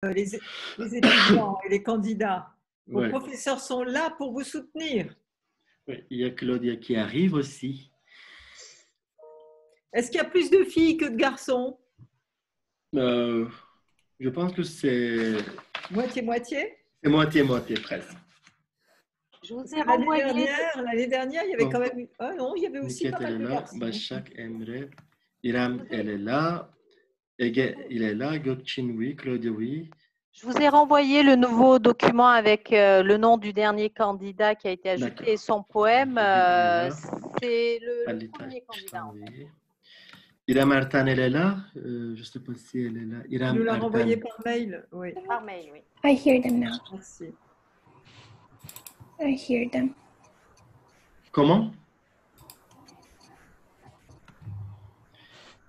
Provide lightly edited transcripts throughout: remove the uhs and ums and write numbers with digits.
les étudiants et les candidats. Vos Ouais. professeurs sont là pour vous soutenir. Ouais. Il y a Claudia qui arrive aussi. Est-ce qu'il y a plus de filles que de garçons? Je pense que c'est Moitié-moitié? moitié-moitié presque. Je vous ai renvoyé. L'année dernière, il y avait Donc, quand même. Ah non, il y avait aussi Niket, pas elle mal est de là. garçons. Başak, Emre. İrem, elle est là. Ege, il est là. Gökçin, oui. Claudia, oui. Je vous ai renvoyé le nouveau document avec le nom du dernier candidat qui a été ajouté et son poème. C'est le premier candidat. En fait. İrem Ertan, elle est là. Je ne sais pas si elle est là. İrem Nous l'a Ertan. renvoyé par mail. Oui. Par mail, oui. I hear them now. Merci. I hear them. Comment?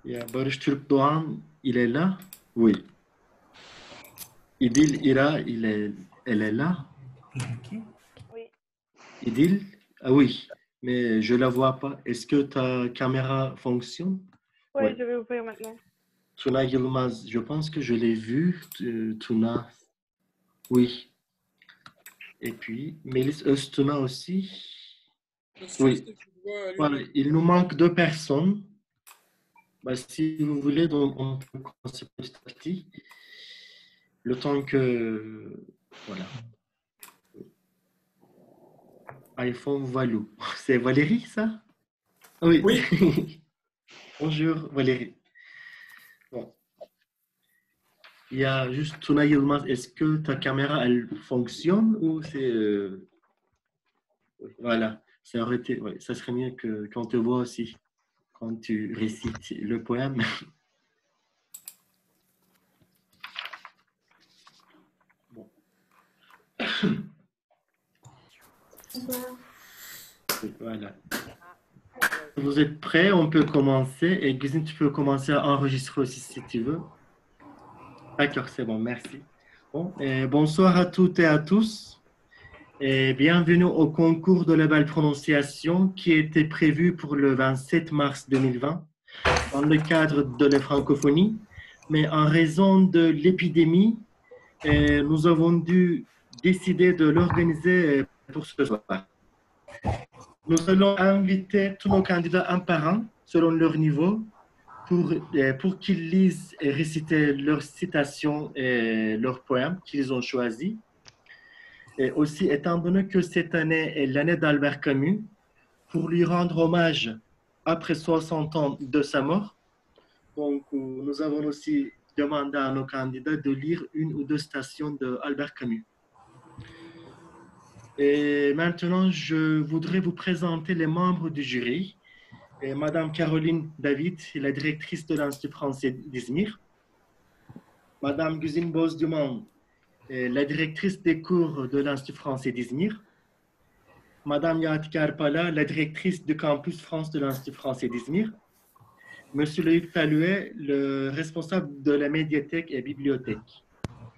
Il y a Barış Türk Doğan, il est là? Oui. Idil Ira, elle est là? Oui. Idil? Ah oui, mais je ne la vois pas. Est-ce que ta caméra fonctionne? Oui, Ouais. je vais ouvrir maintenant. Tuna Yılmaz, je pense que je l'ai vu. Tuna, oui. Et puis, Melis Öztuna aussi. Oui. Voilà, il nous manque 2 personnes. Bah, si vous voulez, donc on peut commencer petit à petit. Le temps que... Voilà. iPhone Valou. C'est Valérie, ça? Oui. Oui. Bonjour, Valérie. Bon. Il y a juste Tuna Yılmaz. Est-ce que ta caméra, elle fonctionne ou c'est... Voilà. Ça aurait été... Ouais, ça serait mieux qu'on te voit aussi quand tu récites le poème. Bon. Voilà. Vous êtes prêts? On peut commencer. Et Guzine, tu peux commencer à enregistrer aussi si tu veux. D'accord, c'est bon, merci. Bon, bonsoir à toutes et à tous. Et bienvenue au concours de la belle prononciation qui était prévu pour le 27 mars 2020 dans le cadre de la francophonie. Mais en raison de l'épidémie, nous avons dû décider de l'organiser pour ce soir. Nous allons inviter tous nos candidats un par un, selon leur niveau, pour qu'ils lisent et récitent leurs citations et leurs poèmes qu'ils ont choisis. Et aussi, étant donné que cette année est l'année d'Albert Camus, pour lui rendre hommage après 60 ans de sa mort, donc nous avons aussi demandé à nos candidats de lire 1 ou 2 citations d'Albert Camus. Et maintenant, je voudrais vous présenter les membres du jury. Et Madame Caroline David, la directrice de l'Institut français d'Izmir. Madame Guzine Bozdumon, la directrice des cours de l'Institut français d'Izmir. Madame Yadkar Pala, la directrice du campus France de l'Institut français d'Izmir. Monsieur Loïc Talouet, le responsable de la médiathèque et bibliothèque.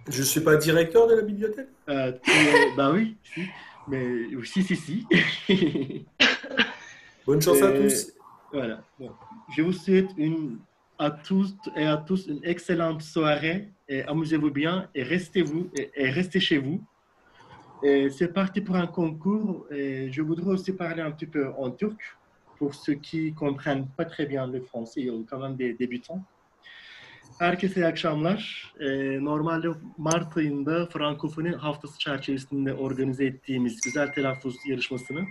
Je ne suis pas directeur de la bibliothèque? Bah oui, si. Mais si. Bonne chance à tous. Voilà. Bon. Je vous souhaite à tous et à tous une excellente soirée et amusez-vous bien et restez chez vous. Et c'est parti pour un concours et je voudrais aussi parler un petit peu en turc pour ceux qui comprennent pas très bien le français, il y a quand même des débutants. Herkese iyi akşamlar. Normalde Mart ayında Frankofoni Haftası çerçevesinde organize ettiğimiz güzel telaffuz yarışmasını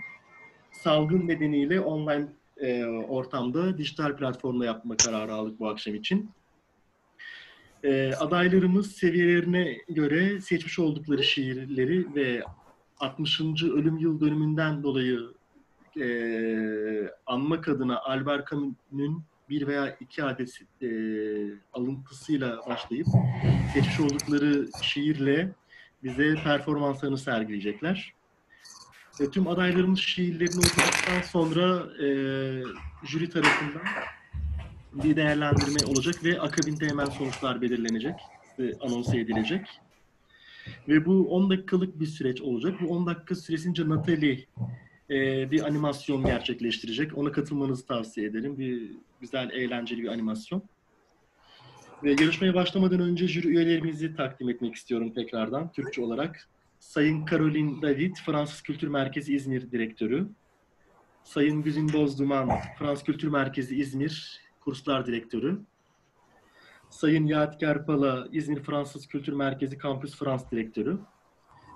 salgın nedeniyle online ortamda, dijital platformda yapma kararı aldık bu akşam için. Adaylarımız seviyelerine göre seçmiş oldukları şiirleri ve 60. ölüm yıl dönümünden dolayı anmak adına Albert Camus'un 1 veya 2 adet alıntısıyla başlayıp seçmiş oldukları şiirle bize performanslarını sergileyecekler. Tüm adaylarımız şiirlerini okuduktan sonra jüri tarafından bir değerlendirme olacak ve akabinde hemen sonuçlar belirlenecek, anons edilecek. Ve bu 10 dakikalık bir süreç olacak. Bu 10 dakika süresince Natalie bir animasyon gerçekleştirecek. Ona katılmanızı tavsiye ederim. Bir güzel, eğlenceli bir animasyon. Ve yarışmaya başlamadan önce jüri üyelerimizi takdim etmek istiyorum tekrardan Türkçe olarak. Sayın Caroline David, Fransız Kültür Merkezi İzmir Direktörü. Sayın Güzin Bozduman, Fransız Kültür Merkezi İzmir Kurslar Direktörü. Sayın Yadigar Pala, İzmir Fransız Kültür Merkezi Kampüs Frans Direktörü.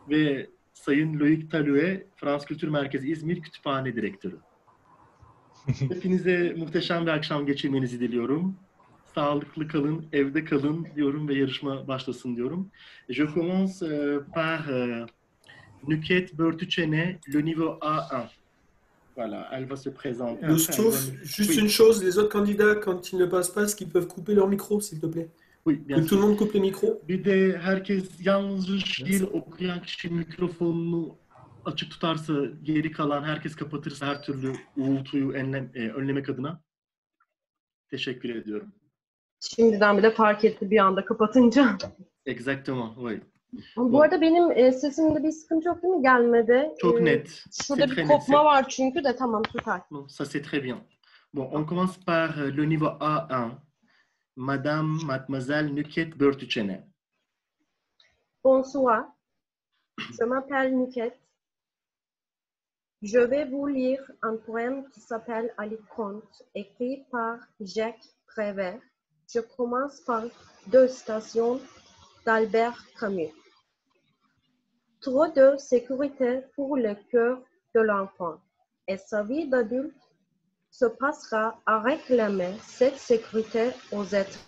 Ve Sayın Loïc Talue, Fransız Kültür Merkezi İzmir Kütüphane Direktörü. Hepinize muhteşem bir akşam geçirmenizi diliyorum. Sağlıklı kalın, evde kalın diyorum ve yarışma başlasın diyorum. Je commence par Nüket Börtüçene, le niveau A1. Voilà, elle va se présenter. Youssouf, juste une chose, les autres candidats, quand ils ne passent pas, est-ce qu'ils peuvent couper leur micro, s'il te plaît? Oui, bien Que sûr. tout le monde coupe les micros. Bir de herkes yalnızca şiir okuyan kişi mikrofonunu açık tutarsa, geri kalan herkes kapatırsa her türlü uğultuyu önlemek adına teşekkür ediyorum. Şimdiden bile fark etti bir anda kapatınca. Exactement, oui. Bu arada benim sesimde bir sıkıntı yok değil mi? Gelmedi. Çok net. Şurada bir kopma var çünkü de tamam süper. Bon, ça c'est très bien. Bon, on commence par le niveau A1. Mademoiselle Nüket Börtüçene. Bonsoir. Je m'appelle Nüket. Je vais vous lire un poème qui s'appelle Ali Conte, écrit par Jacques Prévert. Je commence par Deux stations d'Albert Camus. Trop de sécurité pour le cœur de l'enfant et sa vie d'adulte se passera à réclamer cette sécurité aux êtres,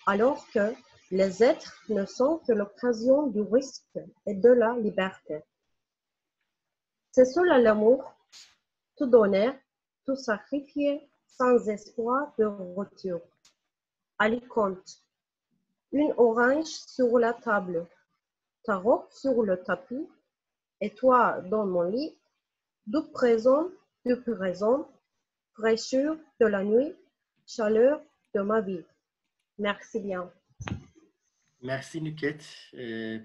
alors que les êtres ne sont que l'occasion du risque et de la liberté. C'est cela l'amour, tout donner, tout sacrifier, sans espoir de retour. Ali Conte. Une orange sur la table, ta robe sur le tapis, et toi dans mon lit, du présent, fraîcheur de la nuit, chaleur de ma vie. Merci bien. Merci Nüket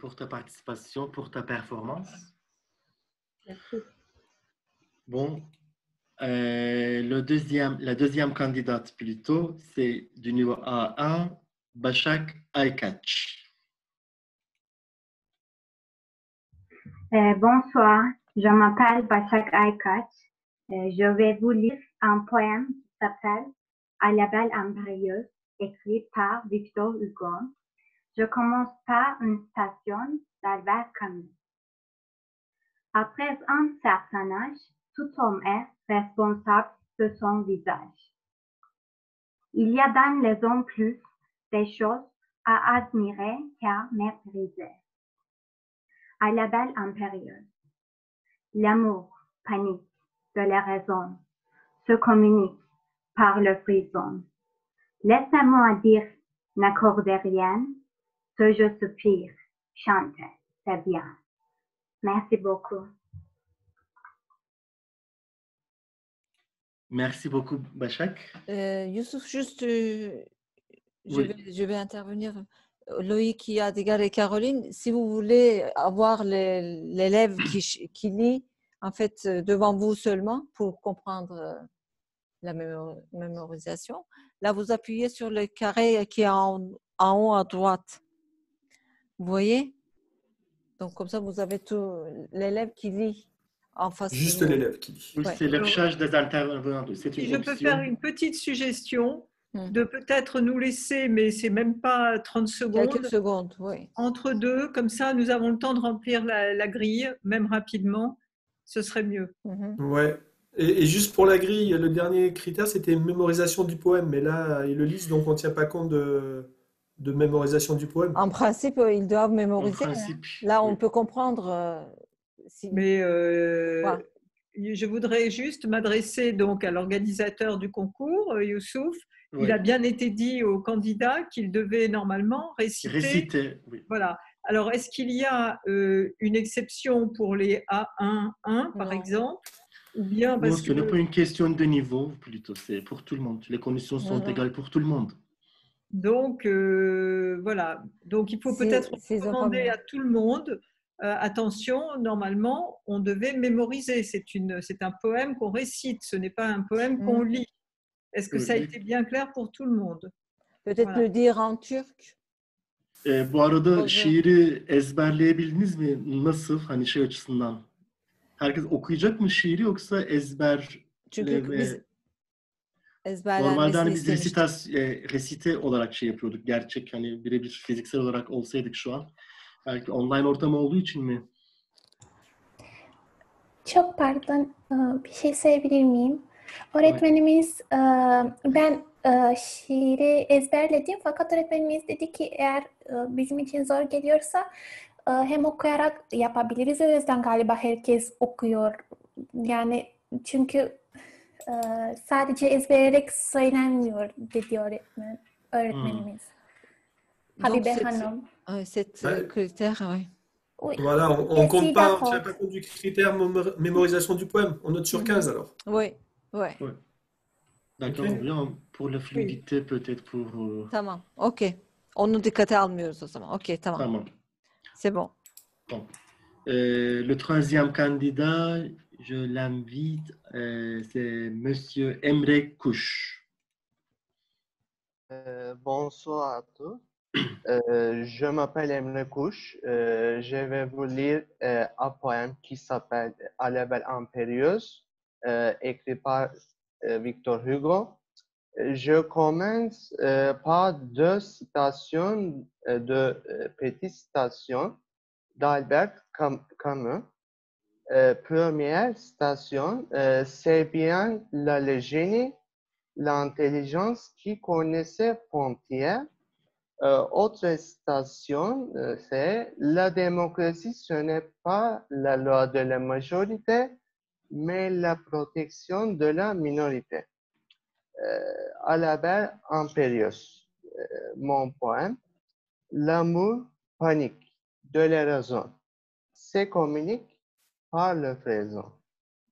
pour ta participation, pour ta performance. Merci. Bon, la deuxième candidate plutôt, c'est du niveau A1, Başak Aykaç. Bonsoir, je m'appelle Başak Aykaç. Je vais vous lire un poème qui s'appelle À la belle impérieuse, écrit par Victor Hugo. Je commence par une station d'Albert Camus. Après un certain âge, tout homme est responsable de son visage. Il y a dans les hommes plus des choses à admirer qu'à mépriser. À la belle impérieuse, l'amour panique de la raison, se communique par le frison. Laissez-moi dire, n'accordez rien, ce je soupire, chante, c'est bien. Merci beaucoup. Merci beaucoup, Başak. Youssouf, juste, Oui. je vais intervenir. Loïc, Yadigar et Caroline, si vous voulez avoir l'élève qui lit, en fait, devant vous seulement pour comprendre la mémorisation, là, vous appuyez sur le carré qui est en haut à droite. Vous voyez? Donc, comme ça, vous avez tout l'élève qui lit en face. Juste l'élève qui lit. Oui, Ouais. c'est l'affichage des intervenants. C'est Si une je peux option. faire une petite suggestion de peut-être nous laisser, mais c'est même pas 30 secondes, Quelques secondes, oui. entre deux, comme ça nous avons le temps de remplir la grille, même rapidement, ce serait mieux. Ouais. Et juste pour la grille, le dernier critère, c'était mémorisation du poème. Mais là, ils le lisent, donc on ne tient pas compte de mémorisation du poème. En principe, ils doivent mémoriser. En principe, Là, on oui. peut comprendre. Mais Voilà. je voudrais juste m'adresser donc à l'organisateur du concours, Youssouf. Oui. Il a bien été dit aux candidats qu'il devait normalement réciter. Oui. Voilà. Alors, est-ce qu'il y a une exception pour les A1, par Non. exemple, ou bien Non, parce ce n'est que pas une question de niveau, plutôt, c'est pour tout le monde. Les conditions sont Non. égales pour tout le monde. donc voilà. Donc, il faut peut-être recommander à tout le monde. Attention, normalement, on devait mémoriser. C'est un poème qu'on récite, ce n'est pas un poème qu'on lit. Est-ce que ça a été bien clair pour tout le monde? Peut-être le dire en turc. Bu arada şiiri ezberleyebildiniz mi? Nasıl? Hani şey açısından. Herkes okuyacak mı şiiri yoksa ezberle Çünkü ve... biz Normalde hani ezberlenmesini biz istemiştik. resite olarak şey yapıyorduk. Gerçek hani birebir fiziksel olarak olsaydık şu an. Belki online ortam olduğu için mi? Çok pardon, bir şey söyleyebilir miyim? Öğretmenimiz, ben şiiri ezberledim fakat öğretmenimiz dedi ki eğer bizim için zor geliyorsa hem okuyarak yapabiliriz. O yüzden galiba herkes okuyor. Yani çünkü sadece ezberleyerek söylenmiyor dedi öğretmenimiz. Habibe Hanım. Cette critère, oui. Oui. Voilà, on ne compte pas, on ne tient pas compte du critère mémorisation du poème. On note sur 15 alors. Oui, oui. D'accord, bien. Pour la fluidité peut-être pour... Tamam, ok. Onu dikkate almıyoruz o zaman. Ok, tamam. Tamam. C'est bon. Bon. Le troisième candidat, je l'invite, c'est Monsieur Emre Kuş. Bonsoir à tous. Je m'appelle Emre Kuş. Je vais vous lire un poème qui s'appelle À la belle impérieuse, écrit par Victor Hugo. Je commence par deux citations de petites citations d'Albert Camus. Première citation, c'est bien le génie, l'intelligence qui connaissait frontières. Autre citation, c'est la démocratie, ce n'est pas la loi de la majorité, mais la protection de la minorité. À la belle impérieuse, mon poème. L'amour panique de la raison, se communique par le présent.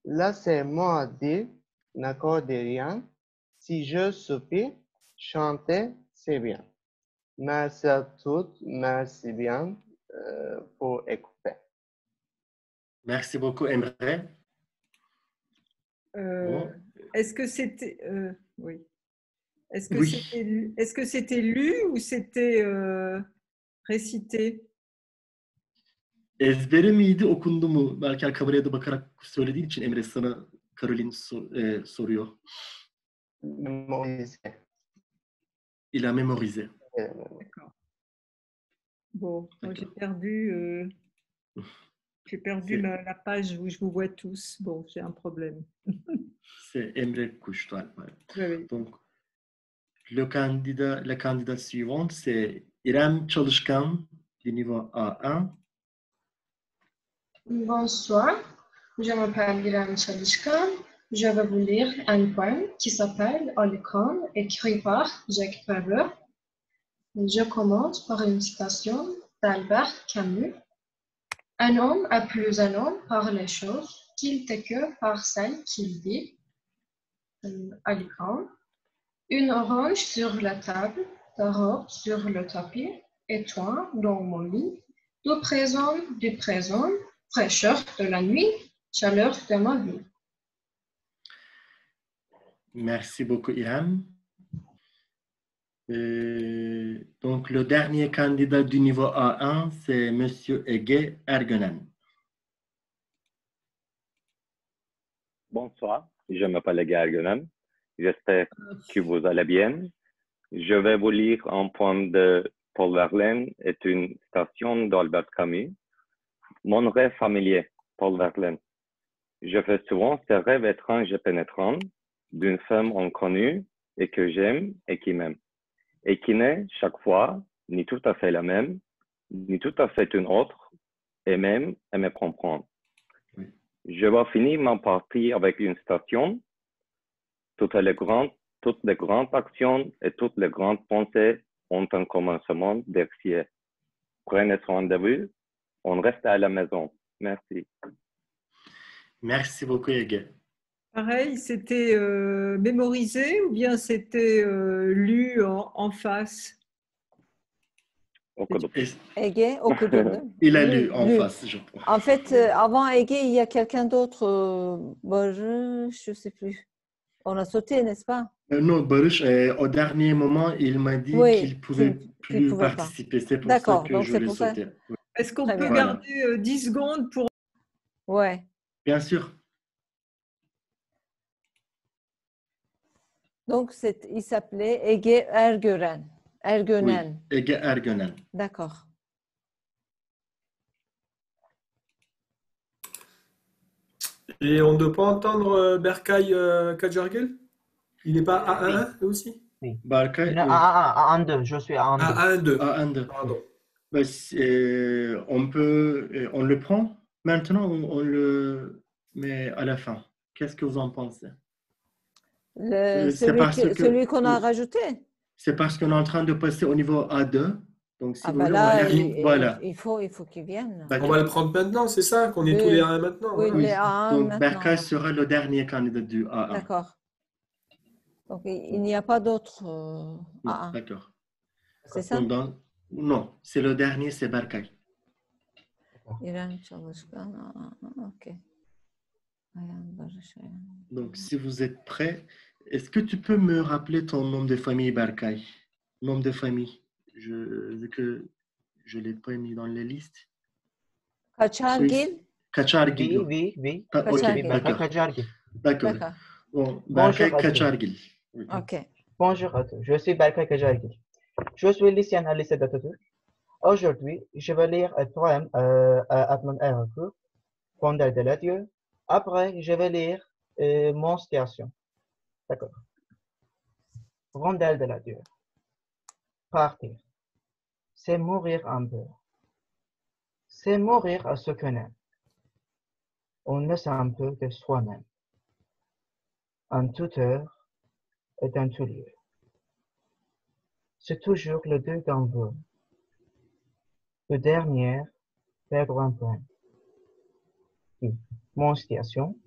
Là, c'est moi dire, n'accorde rien. Si je soupire, chanter, c'est bien. Merci à toutes, merci bien pour écouter. Merci beaucoup, Emre. Bon. Est-ce que c'était... oui. Est-ce que c'était lu ou c'était récité? Ezbere miydi, okundu mu? Belki kameraya da bakarak söylediğin için Emre sana Caroline soruyor. Mémorisé. Il a mémorisé. D'accord. Bon, moi j'ai perdu la page où je vous vois tous. Bon, j'ai un problème. C'est Emre Kuş. Oui. Donc, la candidate suivante, c'est İrem Çalışkan du niveau A1. Bonsoir, je m'appelle Irène Çalışkan. Je vais vous lire un poème qui s'appelle À l'écran, écrit par Jacques Prévert. Je commence par une citation d'Albert Camus. Un homme est plus un homme par les choses qu'il n'est que par celles qu'il dit. À l'écran. Une orange sur la table, ta robe sur le tapis, et toi dans mon lit, du présent, fraîcheur de la nuit, chaleur de ma vie. Merci beaucoup, İrem. Donc, le dernier candidat du niveau A1, c'est Monsieur Ege Ergönen. Bonsoir, je m'appelle Ege Ergönen. J'espère que vous allez bien. Je vais vous lire un poème de Paul Verlaine et une citation d'Albert Camus. Mon rêve familier, Paul Verlaine. Je fais souvent ces rêves étranges et pénétrants d'une femme inconnue et que j'aime et qui m'aime. Et qui n'est chaque fois ni tout à fait la même, ni tout à fait une autre, et même à me comprendre. Je vais finir ma partie avec une citation. Toutes les grandes actions et toutes les grandes pensées ont un commencement d'excès. Prenez soin de vous. On reste à la maison. Merci. Merci beaucoup, Ege. Pareil, c'était mémorisé ou bien c'était lu en face? Ege okudu. Il a lu en face, je crois. En fait, avant Ege, il y a quelqu'un d'autre, je ne sais plus. On a sauté, n'est-ce pas? Non, Baruch, au dernier moment, il m'a dit Oui, qu'il ne pouvait plus pouvait pas. participer. C'est pour ça D'accord, que donc je c'est l'ai pour ça. sauté. Oui. Est-ce qu'on Très peut bien. garder 10 secondes pour... Ouais. Bien sûr. Donc, il s'appelait Ege Ergören. Oui, Ergönen. Ege Ergönen. D'accord. Et on ne doit pas entendre Berkay Kajargil? Il n'est pas A1 lui aussi? Oui. Berkay, Non, oui. A1-2, je suis A1-2. A1-2. A1-2. Pardon. Ben, on le prend maintenant ou on le met à la fin? Qu'est-ce que vous en pensez? Celui qu'on a rajouté? C'est parce qu'on est en train de passer au niveau A2. Donc, si vous voulez, là, voilà. il faut qu'il vienne. On va le prendre maintenant, c'est ça? Qu'on est tous les A1 maintenant? Oui, Voilà. les A1 donc maintenant. Berkay sera le dernier candidat du A1. D'accord. Donc, il n'y a pas d'autres A1. D'accord. C'est ça? Non, c'est le dernier, c'est Berkay. İrem Çalışkan. Ok. Donc, si vous êtes prêts, est-ce que tu peux me rappeler ton nom de famille, Berkay? Nom de famille. Vu que je ne l'ai pas mis dans les listes. Kaçargil? Kaçargil. Oui. Ok, d'accord. Kajargil. D'accord. Bon, Berkay Bonjour à tous. Kaçargil. Oui. Ok. Bonjour à tous, je suis Berkay Kajargil. Je suis lycéen à lycée d'Atatürk. Aujourd'hui, je vais lire un poème à Atman Erhard, Rondelle de l'adieu. Après, je vais lire mon station. D'accord. Rondelle de l'adieu. Partir. C'est mourir un peu. C'est mourir à ce qu'on aime. On laisse un peu de soi-même. En toute heure et en tout lieu. C'est toujours le deux d'en veut. Le dernier, perdre un point. Oui, mon station.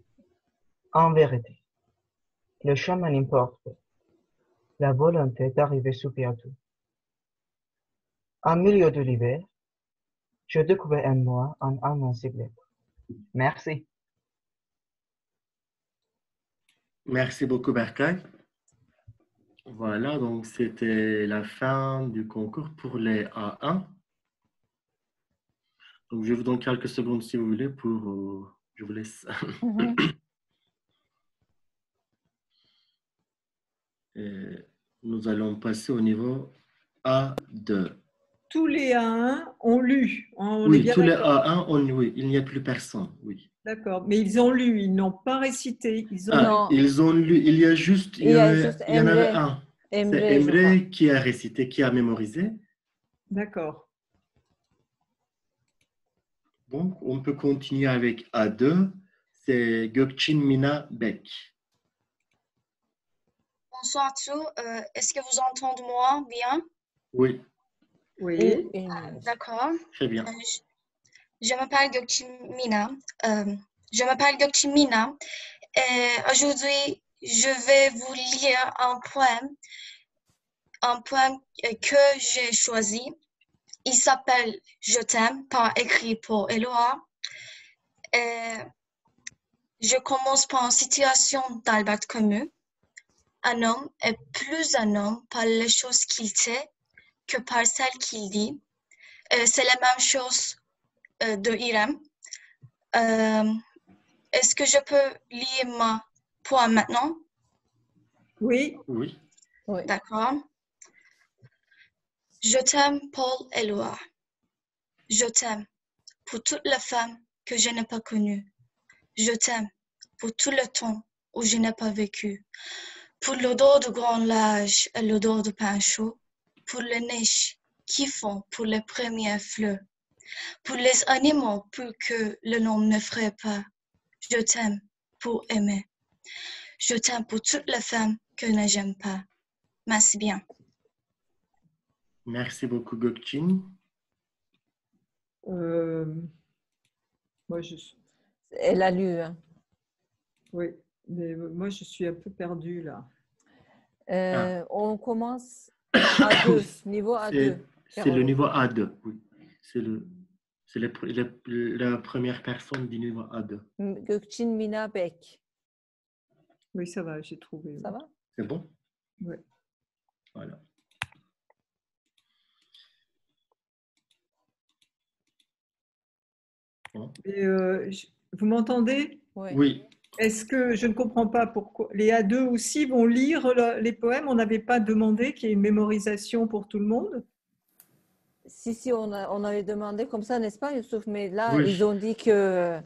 En vérité, le chemin importe. La volonté d'arriver sous bientôt. En milieu de l'hiver, je découvre en moi un invincible. Merci. Merci beaucoup, Berkay. Voilà, donc c'était la fin du concours pour les A1. Donc, je vous donne quelques secondes si vous voulez pour... je vous laisse. Et nous allons passer au niveau A2. Tous les A1 ont lu. Oui, tous les A1 ont lu. Oui, il n'y a plus personne. Oui. D'accord, mais ils ont lu, ils n'ont pas récité. Ils ont lu. Il y a juste, il y en avait un. C'est Emre qui a récité, qui a mémorisé. D'accord. Donc, on peut continuer avec A2. C'est Gökçin Mina Bek. Bonsoir à tous. Est-ce que vous entendez moi bien? Oui. Oui. D'accord. Très bien. Je m'appelle Gökçin Mina. Et aujourd'hui, je vais vous lire un poème que j'ai choisi. Il s'appelle Je t'aime, par écrit pour Eloa. Je commence par une citation d'Albert Camus. Un homme est plus un homme par les choses qu'il sait que par celles qu'il dit. C'est la même chose de Irem. Est-ce que je peux lire ma poème maintenant? Oui. Oui. D'accord. Je t'aime, Paul Eloa. Je t'aime pour toutes les femmes que je n'ai pas connues. Je t'aime pour tout le temps où je n'ai pas vécu. Pour l'odeur de grand lage et l'odeur de pain chaud. Pour les neiges qui font pour les premiers fleurs. Pour les animaux pour que le nom n'effraie pas. Je t'aime pour aimer. Je t'aime pour toutes les femmes que je n'aime pas. Merci bien. Merci beaucoup, Gökçin. Moi, Elle a lu. Hein. Oui, mais moi, je suis un peu perdue là. On commence à 2, niveau A2. C'est le niveau A2, oui. C'est la première personne du niveau A2. Gökçin Mina Bek. Oui, ça va, j'ai trouvé. Ça va? C'est bon? Oui. Voilà. Bon. Et, vous m'entendez? Oui. Est-ce que je ne comprends pas pourquoi les A2 aussi vont lire les poèmes? On n'avait pas demandé qu'il y ait une mémorisation pour tout le monde? Si, on avait demandé comme ça, n'est-ce pas, Youssouf? Mais là, Oui. ils ont dit qu'ils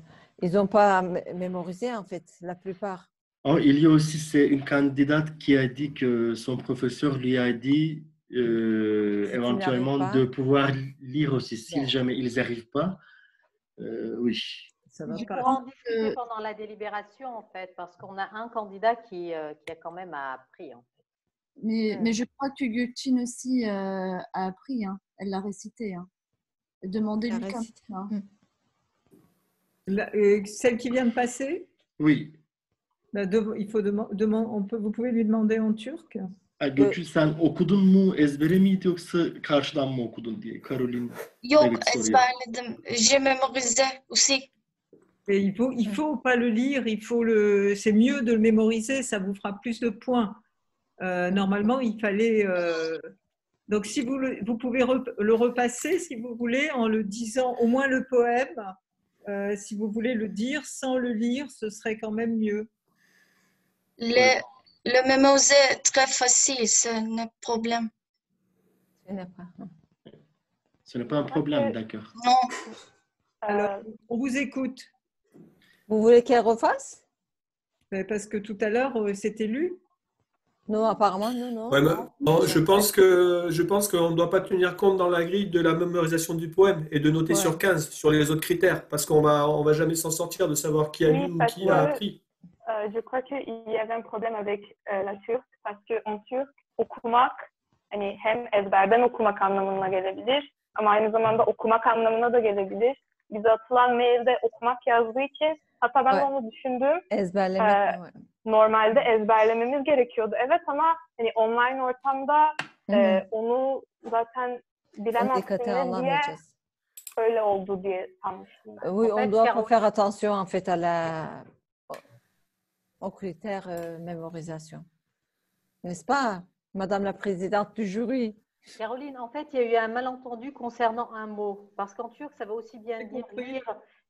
n'ont pas mémorisé, en fait, la plupart. Oh, il y a aussi une candidate qui a dit que son professeur lui a dit éventuellement de pouvoir lire aussi, si jamais ils n'y arrivent pas. Oui. Ça va Je pas. peux en discuter pendant la délibération, en fait, parce qu'on a un candidat qui a quand même appris. En fait. Mais je crois que Gultine aussi a appris. Hein. Elle l'a récité. Hein. Demandez-lui quand même. Celle qui vient de passer? Oui. Il faut vous pouvez lui demander en turc. Gökçül sen okudun mu, ezbere miydi yoksa karşıdan mı okudun diye Caroline. Yok, ezberledim. J'ai mémorisé aussi. Et il faut pas le lire, c'est mieux de le mémoriser, ça vous fera plus de points. Normalement, il fallait. Donc, si vous pouvez le repasser, si vous voulez, en le disant au moins le poème. Si vous voulez le dire sans le lire, ce serait quand même mieux. Le mémoriser est très facile, ce n'est pas problème. Ce n'est pas un problème, d'accord. Non. Alors, on vous écoute. Vous voulez qu'elle refasse? Parce que tout à l'heure, c'était lu. Non, apparemment, non. Ouais, non, je pense qu'on ne doit pas tenir compte dans la grille de la mémorisation du poème et de noter sur 15 sur les autres critères, parce qu'on va jamais s'en sortir de savoir qui a lu ou qui a appris. Je crois qu'il y avait un problème avec la turque, parce qu'en turc, okumak, hani hem ezberden okumak anlamına gelebilir, ama aynı zamanda okumak anlamına da gelebilir. Bize atılan mailde okumak yazdığı için, hatta ben de onu düşündüm. Ezberlemek. Normalde ezberlememiz gerekiyordu. Evet, ama hani online ortamda onu zaten bilemezsiniz diye öyle oldu diye sanmıştım. Oui, on doit faire attention en fait aux critères mémorisation. N'est-ce pas, Madame la Présidente du jury? Caroline, en fait, il y a eu un malentendu concernant un mot. Parce qu'en turc, ça veut aussi bien dire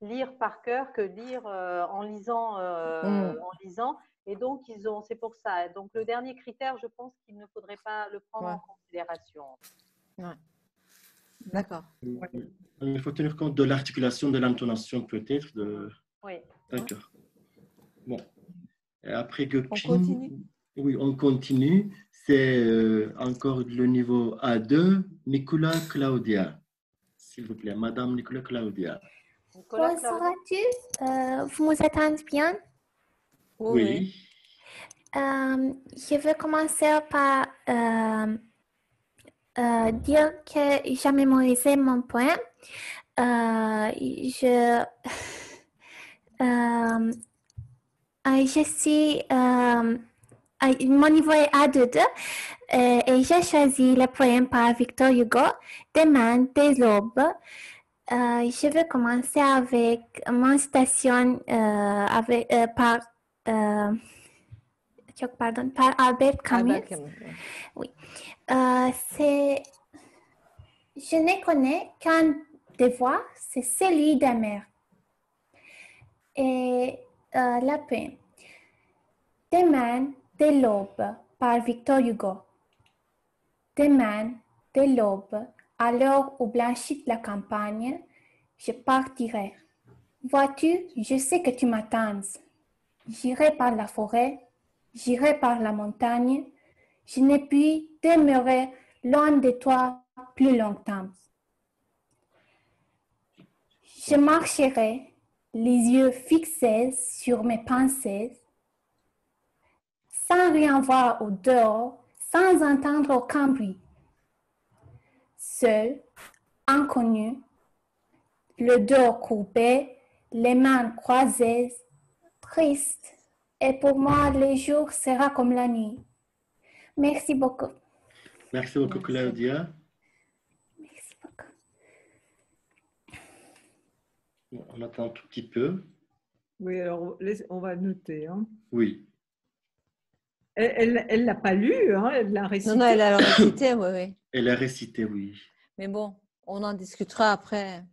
lire par cœur que lire en lisant. Et donc, c'est pour ça. Donc, le dernier critère, je pense qu'il ne faudrait pas le prendre en considération. Ouais. D'accord. Il faut tenir compte de l'articulation, de l'intonation peut-être. Oui. D'accord. Bon. Et après on continue. Oui, on continue. C'est encore le niveau A2, Nicolas Claudia. S'il vous plaît, Madame Nicolas Claudia. Bonsoir à tous. Vous m'entendez bien? Oui. Je vais commencer par dire que j'ai mémorisé mon poème. Je suis mon niveau est A2 et j'ai choisi le poème par Victor Hugo, Demain des l'aube. Je vais commencer avec mon citation par Albert Camus. Oui. Je ne connais qu'un devoir, c'est celui des mères. Et la poème. Demain de l'aube par Victor Hugo. Demain de l'aube, à l'heure où blanchit la campagne, je partirai. Vois-tu, je sais que tu m'attends. J'irai par la forêt, j'irai par la montagne. Je ne puis demeurer loin de toi plus longtemps. Je marcherai, les yeux fixés sur mes pensées, sans rien voir au dehors, sans entendre aucun bruit. Seul, inconnu, le dos courbé, les mains croisées, triste, et pour moi, le jour sera comme la nuit. Merci beaucoup. Merci beaucoup, Claudia. Merci beaucoup. On attend un tout petit peu. Oui, alors on va noter. Hein. Oui. Elle l'a pas lu, hein, elle l'a récité. Non, elle a récité, oui, oui. Elle a récité, oui. Mais bon, on en discutera après.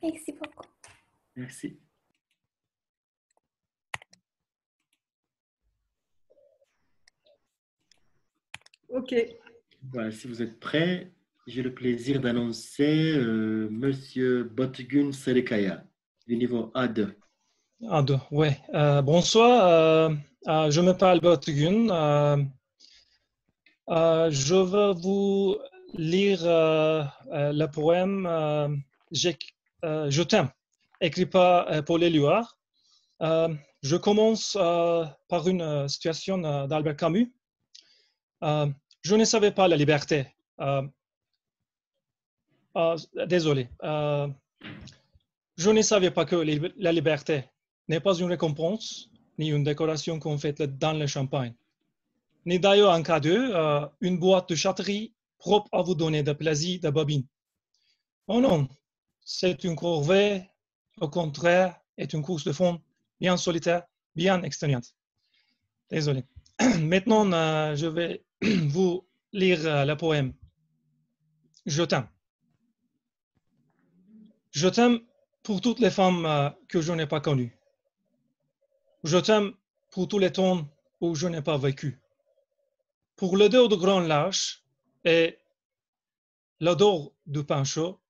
Merci beaucoup. Merci. Ok. Voilà, si vous êtes prêts, j'ai le plaisir d'annoncer Monsieur Botgun Serekaya, du niveau A2. A2, oui. Bonsoir, je m'appelle Botgun. Je vais vous lire le poème Je t'aime, écrit par Paul Éluard. Je commence par une situation d'Albert Camus. Je ne savais pas la liberté. Désolé. Je ne savais pas que la liberté n'est pas une récompense, ni une décoration qu'on fait dans le champagne, ni d'ailleurs en cadeau, une boîte de châterie propre à vous donner de plaisir de bobine. Oh non, c'est une corvée, au contraire, est une course de fond bien solitaire, bien exténuante. Désolé. Maintenant, je vais vous lire le poème. Je t'aime. Je t'aime pour toutes les femmes que je n'ai pas connues. Je t'aime pour tous les temps où je n'ai pas vécu. Pour l'odeur de grand lâche et l'odeur du pain chaud.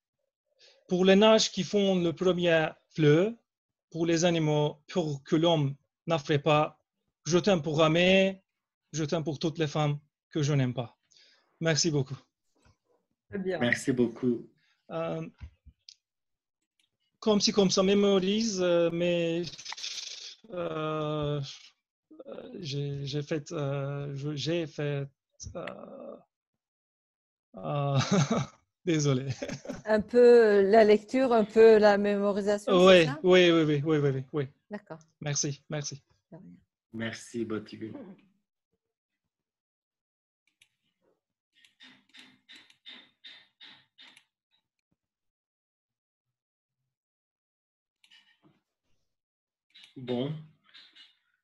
Pour les nages qui font le premier fleur. Pour les animaux, pour que l'homme n'affraie pas. Je t'aime pour aimer. Je t'aime pour toutes les femmes que je n'aime pas. Merci beaucoup. Très bien. Merci beaucoup. Comme ça mémorise, mais j'ai fait désolé. Un peu la lecture, un peu la mémorisation, c'est ça? Oui. D'accord. Merci. Merci, Botgun. Bon,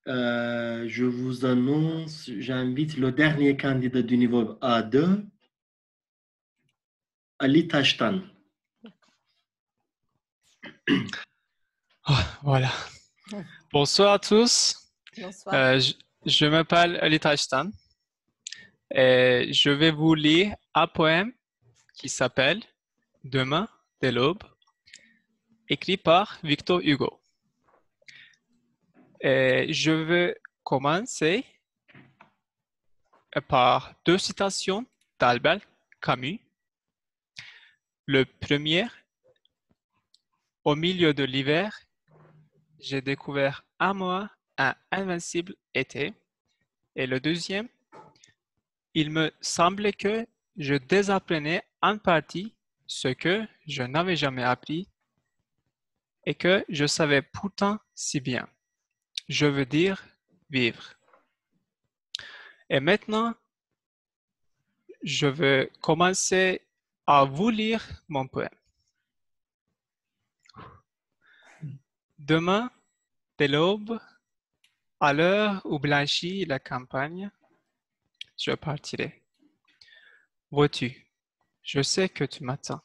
je vous annonce, j'invite le dernier candidat du niveau A2, Ali Tashtan. Voilà. Bonsoir à tous. Bonsoir. Je m'appelle Ali Tashtan et je vais vous lire un poème qui s'appelle Demain de l'aube, écrit par Victor Hugo. Et je vais commencer par deux citations d'Albert Camus. Le premier, au milieu de l'hiver, j'ai découvert en moi un invincible été. Et le deuxième, il me semblait que je désapprenais en partie ce que je n'avais jamais appris et que je savais pourtant si bien. Je veux dire vivre. Et maintenant, je vais commencer à vous lire mon poème. Demain, dès l'aube, à l'heure où blanchit la campagne, je partirai. Vois-tu, je sais que tu m'attends.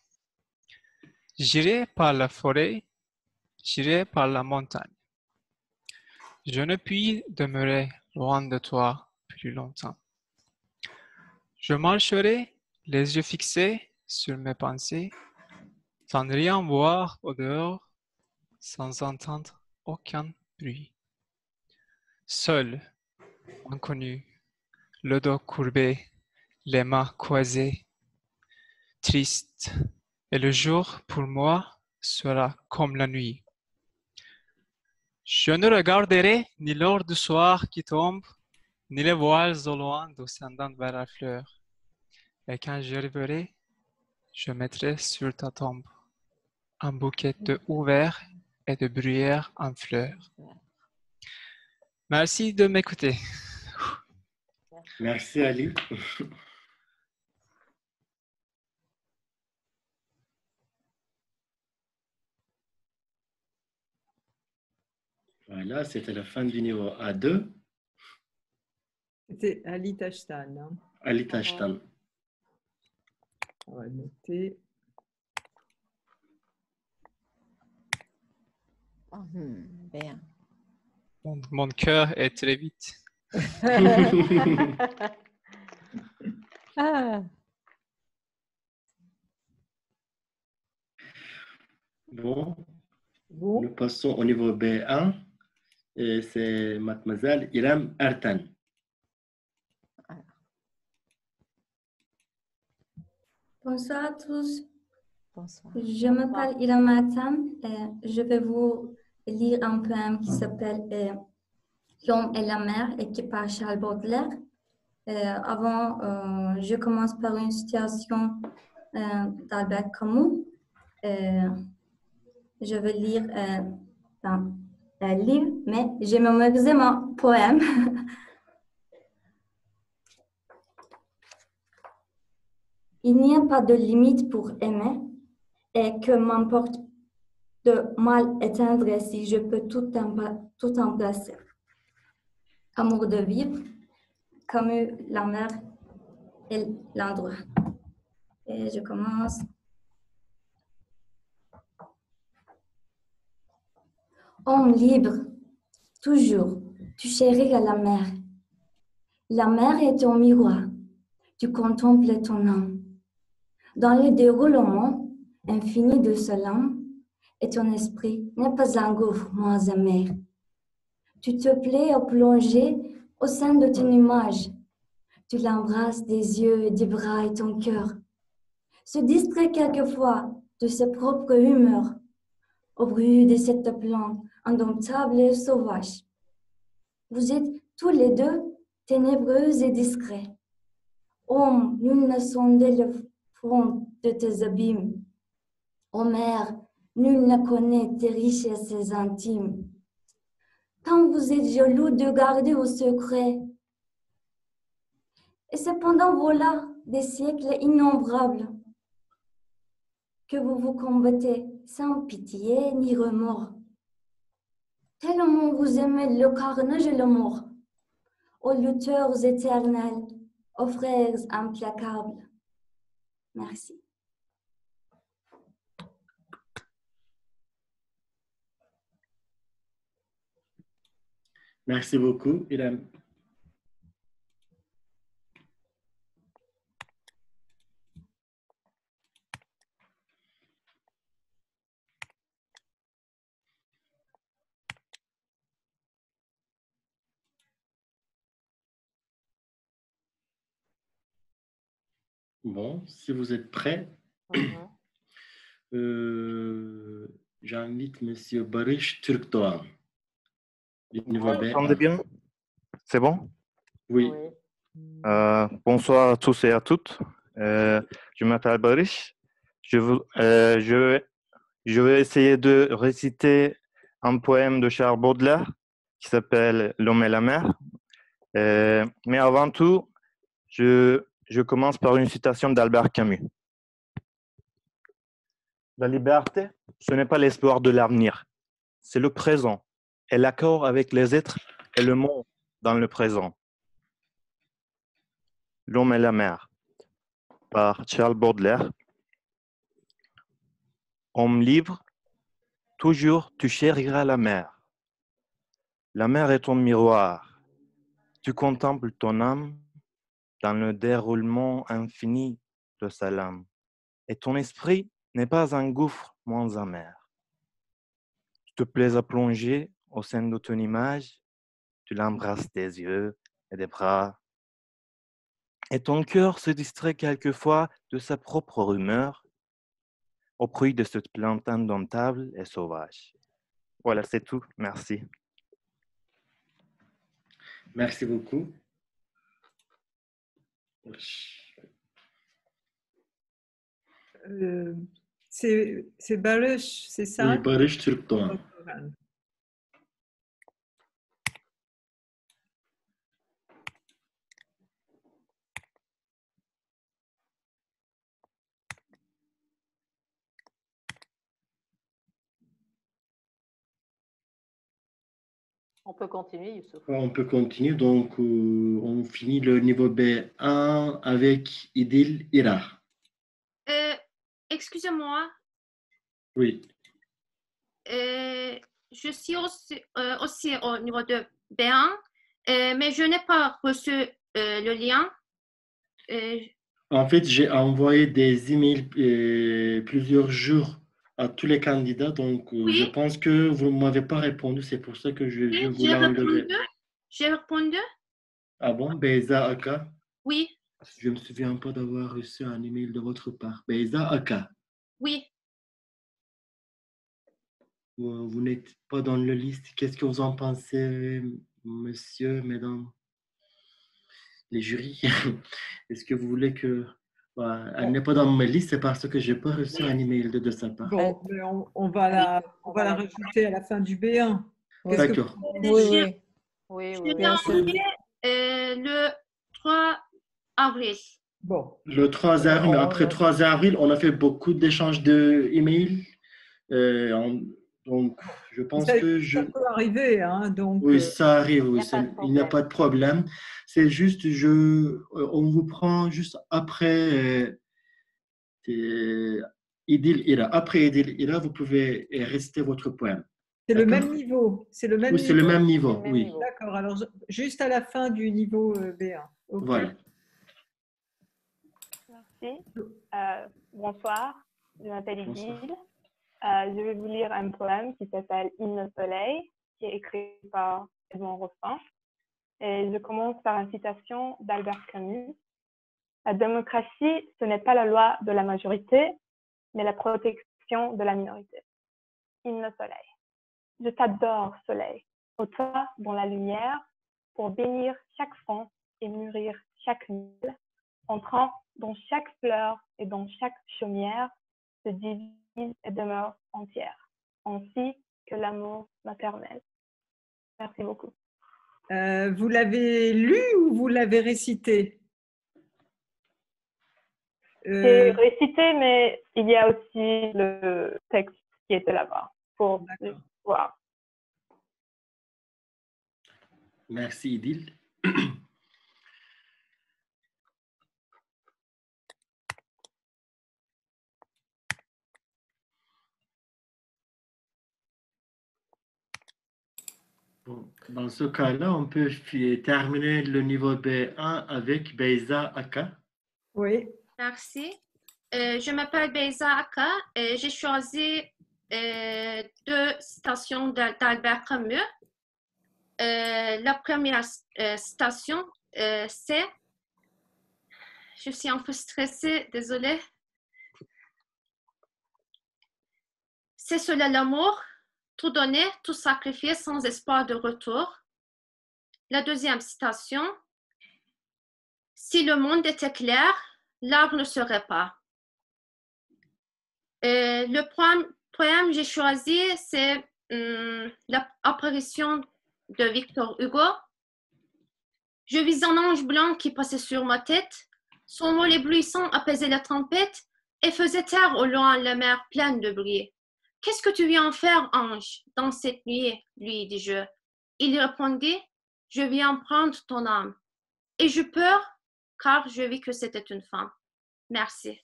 J'irai par la forêt, j'irai par la montagne. Je ne puis demeurer loin de toi plus longtemps. Je marcherai les yeux fixés sur mes pensées, sans rien voir au dehors, sans entendre aucun bruit. Seul, inconnu, le dos courbé, les mains croisées, triste, et le jour pour moi sera comme la nuit. Je ne regarderai ni l'heure du soir qui tombe, ni les voiles au loin descendant vers la fleur. Et quand j'arriverai, je mettrai sur ta tombe un bouquet de ouvert et de bruyère en fleurs. Merci de m'écouter. Merci, Ali. Voilà, c'était la fin du niveau A2. C'était Ali Tashtan. Hein. Ali Tashtan. On va noter. Bien. Mon cœur est très vite. Ah. Bon, nous passons au niveau B1. Et c'est mademoiselle Iram Ertan. Bonsoir à tous. Bonsoir. Je m'appelle Iram Ertan et je vais vous lire un poème qui s'appelle L'homme et la mer écrit par Charles Baudelaire. Avant, je commence par une citation d'Albert Camus. Je vais lire un livre, mais j'ai mémorisé mon poème. Il n'y a pas de limite pour aimer, et que m'importe de mal éteindre si je peux tout embrasser. Amour de vivre, Camus, la mer et l'endroit. Et je commence. Homme libre, toujours, tu chéris à la mer. La mer est ton miroir, tu contemples ton âme. Dans le déroulement infini de ce lampe, et ton esprit n'est pas un gouffre moins amer. Tu te plais à plonger au sein de ton image. Tu l'embrasses des yeux et des bras et ton cœur se distrait quelquefois de ses propres humeurs au bruit de cette plante indomptable et sauvage. Vous êtes tous les deux ténébreux et discrets. Homme, nul n'a sondé le fond de tes abîmes. Ô mer, nul ne connaît tes richesses intimes. Quand vous êtes jaloux de garder vos secrets, et cependant voilà des siècles innombrables que vous vous combattez sans pitié ni remords. Tellement vous aimez le carnage et la mort, aux lutteurs éternels, aux frères implacables. Merci. Merci beaucoup, Iram. Bon, si vous êtes prêts, j'invite Monsieur Barış Türkdoğan. Vous m'entendez bien? C'est bon? Oui. Bonsoir à tous et à toutes. Je m'appelle Barış. Je vais essayer de réciter un poème de Charles Baudelaire qui s'appelle L'homme et la mer. Mais avant tout, je commence par une citation d'Albert Camus. La liberté, ce n'est pas l'espoir de l'avenir, c'est le présent et l'accord avec les êtres et le monde dans le présent. L'homme et la mer, par Charles Baudelaire. Homme libre, toujours tu chériras la mer. La mer est ton miroir. Tu contemples ton âme dans le déroulement infini de sa lame. Et ton esprit n'est pas un gouffre moins amer. Tu te plais à plonger au sein de ton image. Tu l'embrasses des yeux et des bras. Et ton cœur se distrait quelquefois de sa propre rumeur au bruit de cette plante indomptable et sauvage. Voilà, c'est tout. Merci. Merci beaucoup. C'est Barış, c'est ça? Oui, Barış Türkdoğan. On peut continuer, Youssouf. On peut continuer. Donc, on finit le niveau B1 avec Idil Ira. Excusez-moi, Oui. je suis aussi au niveau de B1, mais je n'ai pas reçu le lien. En fait, j'ai envoyé des emails plusieurs jours à tous les candidats. Donc, je pense que vous ne m'avez pas répondu. C'est pour ça que je voulais enlever. J'ai répondu. Ah bon, Beyza Aka? Oui. Je ne me souviens pas d'avoir reçu un email de votre part. Beyza Aka. Oui. Vous n'êtes pas dans la liste. Qu'est-ce que vous en pensez, monsieur, mesdames, les jurys? Est-ce que vous voulez que... elle n'est pas dans ma liste, c'est parce que je n'ai pas reçu un email de sa part. Bon, mais on va la rajouter à la fin du B1. D'accord. Oui, Je l'ai envoyé le 3 avril. Bon. Le 3 avril, mais après 3 avril, on a fait beaucoup d'échanges d'emails. Donc, je pense que ça peut arriver. Hein, donc, oui, ça arrive. Oui, il n'y a pas de problème. C'est juste, on vous prend juste après Idil Ira. Après Idil Ira, vous pouvez rester votre poème. C'est le même niveau. C'est le même oui, niveau. c'est le même niveau. Oui. D'accord. Alors, juste à la fin du niveau B1. Okay. Voilà. Merci. Bonsoir, je m'appelle Idil. Je vais vous lire un poème qui s'appelle Hymne au soleil, qui est écrit par Edmond Rostand. Et je commence par une citation d'Albert Camus. La démocratie, ce n'est pas la loi de la majorité, mais la protection de la minorité. Hymne au soleil. Je t'adore, soleil, ô toi dont la lumière, pour bénir chaque front et mûrir chaque mille, entrant dans chaque fleur et dans chaque chaumière, se divise et demeure entière, ainsi que l'amour maternel. Merci beaucoup. Vous l'avez lu ou vous l'avez récité? C'est récité, mais il y a aussi le texte qui était là-bas pour voir. Merci, Idil. Bon, dans ce cas-là, on peut terminer le niveau B1 avec Beyza Aka. Oui. Merci. Je m'appelle Beyza Aka et j'ai choisi 2 citations d'Albert Camus. La première citation, c'est... Je suis un peu stressée, désolée. C'est cela l'amour, tout donner, tout sacrifier sans espoir de retour. La deuxième citation, si le monde était clair, l'arbre ne serait pas. Le poème que j'ai choisi, c'est l'apparition de Victor Hugo. Je vis un ange blanc qui passait sur ma tête. Son vol éblouissant apaisait la tempête et faisait taire au loin la mer pleine de bruit. « Qu'est-ce que tu viens faire, ange, dans cette nuit ?» lui dis-je. Il répondit, « Je viens prendre ton âme. » Et j'eus peur, car je vis que c'était une femme. Merci.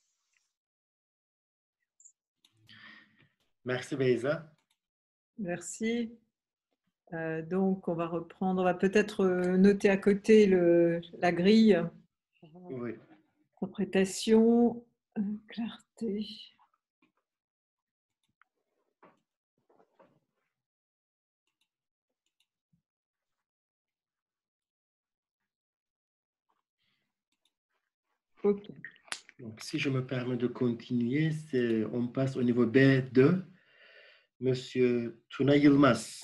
Merci, Beyza. Merci. Donc, on va reprendre, on va peut-être noter à côté la grille. Oui. Interprétation, clarté. Ok. Donc, si je me permets de continuer, on passe au niveau B2. Monsieur Tuna Yılmaz.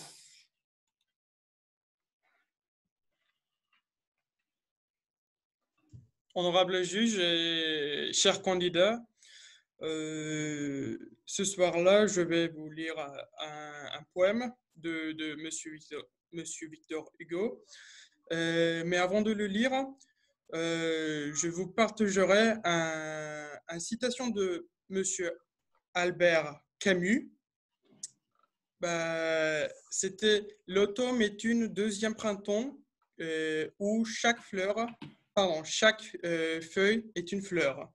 Honorable juge et chers candidats, ce soir-là, je vais vous lire un poème de Monsieur Victor Hugo. Mais avant de le lire, je vous partagerai une citation de Monsieur Albert Camus C'était l'automne est une deuxième printemps où chaque feuille est une fleur.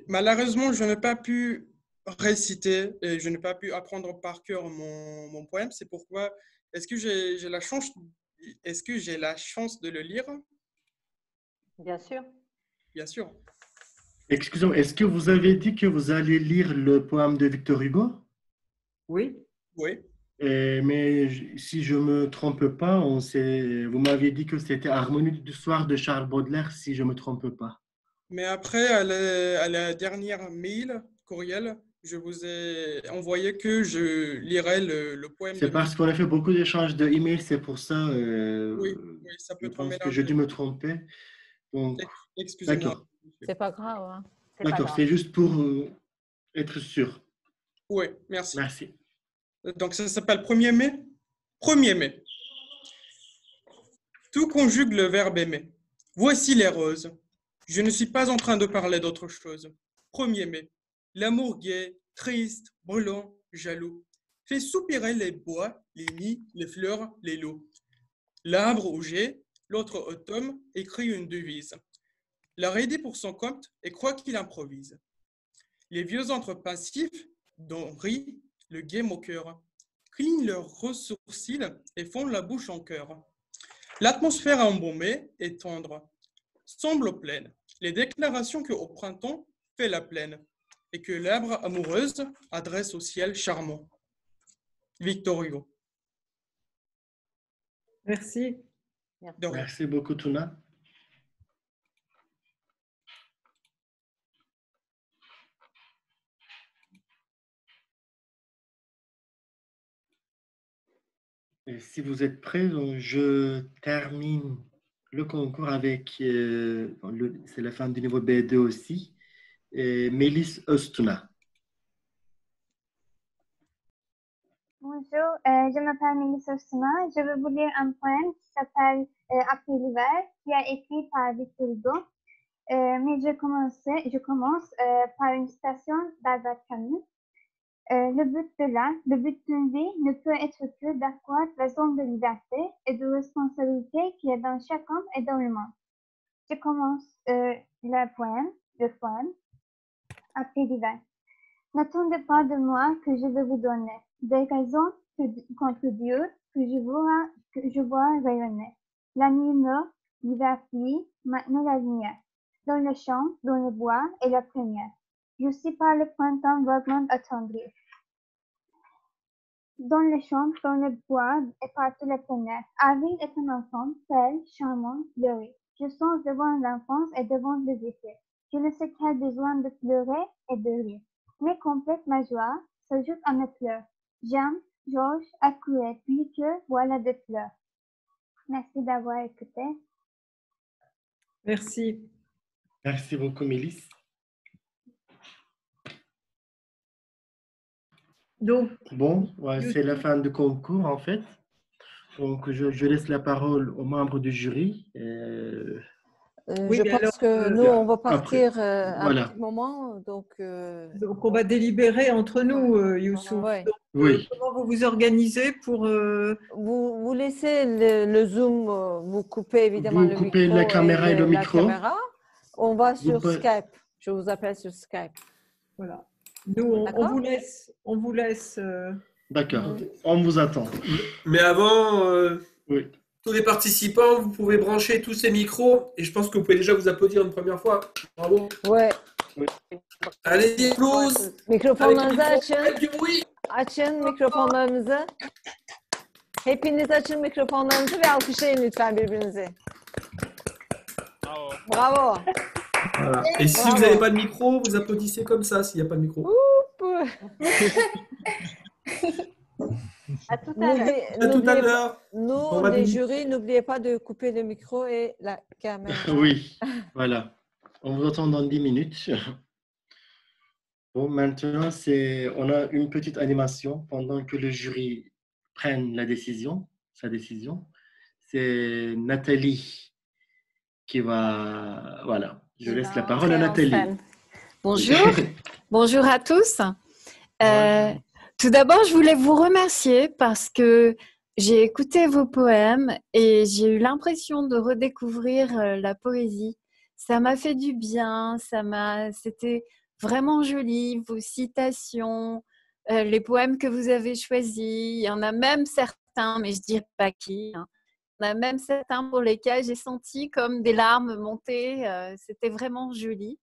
Malheureusement, je n'ai pas pu réciter et je n'ai pas pu apprendre par cœur mon poème. C'est pourquoi, est-ce que j'ai la chance de le lire? Bien sûr. Bien sûr. Excusez-moi, est-ce que vous avez dit que vous allez lire le poème de Victor Hugo? Oui. Oui. Mais si je ne me trompe pas, vous m'aviez dit que c'était Harmonie du soir de Charles Baudelaire, si je ne me trompe pas. Mais après, à la dernière courriel, je vous ai envoyé que je lirai le poème. C'est parce qu'on a fait beaucoup d'échanges d'emails, c'est pour ça. Oui, ça peut je être pense que mélangé. j'ai dû me tromper. Donc, excusez-moi. d'accord. C'est pas grave. Hein. D'accord, c'est juste pour être sûr. Oui, merci. Merci. Donc, ça s'appelle 1er mai. 1er mai. Tout conjugue le verbe aimer. Voici les roses. Je ne suis pas en train de parler d'autre chose. 1er mai. L'amour gai, triste, brûlant, jaloux, fait soupirer les bois, les nids, les fleurs, les loups. L'arbre où j'ai, l'autre automne, écrit une devise. La raidit pour son compte et croit qu'il improvise. Les vieux entrent passifs, dont rit le gai moqueur, clignent leurs sourcils et font la bouche en cœur. L'atmosphère embaumée et tendre semble pleine. Les déclarations qu'au printemps fait la plaine et que l'arbre amoureuse adresse au ciel charmant. Victor Hugo. Merci. Merci beaucoup, Tuna. Et si vous êtes prêts, je termine le concours avec, c'est la fin du niveau B2 aussi, Mélis Ostuna. Bonjour, je m'appelle Mélis Ostuna. Je vais vous lire un poème qui s'appelle Après l'hiver, qui est écrit par Victor Hugo. Mais je commence par une citation d'Albert Camus. Le but d'une vie ne peut être que d'accroître la zone de liberté et de responsabilité qui est dans chaque homme et dans le monde. Je commence le poème, Après l'hiver. N'attendez pas de moi que je vais vous donner des raisons contre Dieu que je vois rayonner. La nuit meurt, l'hiver fuit, maintenant la lumière. Dans le champ, dans le bois et la première. Je suis par le printemps vaguement attendri. Dans le champ, dans le bois et partout la première. Avril est un enfant, belle, charmant, fleuri. Je songe devant l'enfance et devant les effets. Je ne sais quel besoin de pleurer et de rire. Mais complète ma joie s'ajoute à mes pleurs. J'aime, Georges, accoué, puis que voilà des fleurs. Merci d'avoir écouté. Merci. Merci beaucoup, Mélis. Donc, bon, ouais, c'est la fin du concours, en fait. Donc, je laisse la parole aux membres du jury. Oui, je pense que nous, on va partir un petit moment. Donc, on va délibérer entre nous, Youssouf. Ouais. Donc, comment vous vous organisez pour… Vous laissez le Zoom, vous coupez évidemment le micro la caméra et le micro. Caméra. On va sur Skype. Je vous appelle sur Skype. Voilà. Nous, on vous laisse. D'accord. On vous attend. Mais avant… oui. Tous les participants, vous pouvez brancher tous ces micros et je pense que vous pouvez déjà vous applaudir une première fois. Bravo. Ouais. Allez, applause. Mikrofonlarınızı açın. Avec du bruit. Açın mikrofonlarınızı. Hepiniz açın mikrofonlarınızı ve alkışlayın lütfen birbirinizi. Bravo. Bravo. Voilà. Et si vous n'avez pas de micro, vous applaudissez comme ça s'il n'y a pas de micro. À tout à l'heure. À tout à l'heure. Nous, les jurys, n'oubliez pas de couper le micro et la caméra. Oui, voilà. On vous attend dans 10 minutes. Bon, maintenant, on a une petite animation pendant que le jury prenne sa décision. C'est Nathalie qui va… Voilà, je laisse la parole à Nathalie. Bonjour, bonjour à tous. Tout d'abord, je voulais vous remercier parce que j'ai écouté vos poèmes et j'ai eu l'impression de redécouvrir la poésie. Ça m'a fait du bien, c'était vraiment joli, vos citations, les poèmes que vous avez choisis. Il y en a même certains, mais je ne dirais pas qui, hein. Il y en a même certains pour lesquels j'ai senti comme des larmes monter. C'était vraiment joli.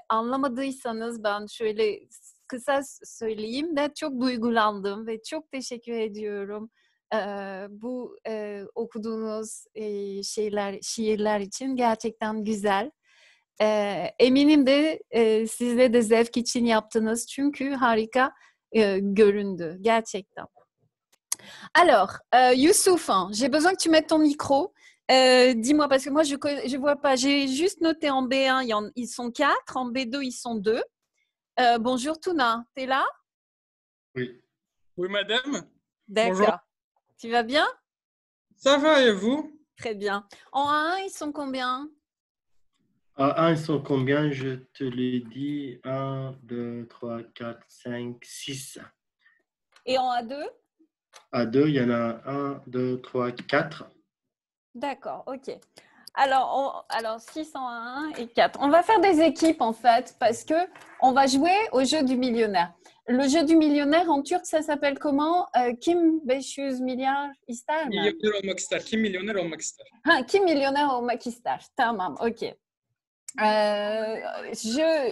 Anlamadıysanız ben şöyle kısa söyleyeyim de çok duygulandım ve çok teşekkür ediyorum bu okuduğunuz şiirler için gerçekten güzel. Eminim de sizle de zevk için yaptınız çünkü harika göründü gerçekten. Alors, Youssouf, j'ai besoin que tu mettes ton micro. Dis-moi, parce que moi, je ne vois pas. J'ai juste noté en B1, ils sont 4. En B2, ils sont 2. Bonjour, Touna. Tu es là? Oui. Oui, madame. D'accord. Bonjour. Tu vas bien? Ça va, et vous? Très bien. En A1, ils sont combien? En A1, ils sont combien? Je te le dis. 1, 2, 3, 4, 5, 6. Et en A2? A2, il y en a 1, 2, 3, 4. D'accord, ok. Alors 6 en 1 et 4. On va faire des équipes en fait parce que on va jouer au jeu du millionnaire. Le jeu du millionnaire en turc, ça s'appelle comment? Kim 500 milyar ister mi? Milyoner olmak ister. Kim milyoner olmak ister? Ha, kim milyoner olmak ister? Tamam, ok.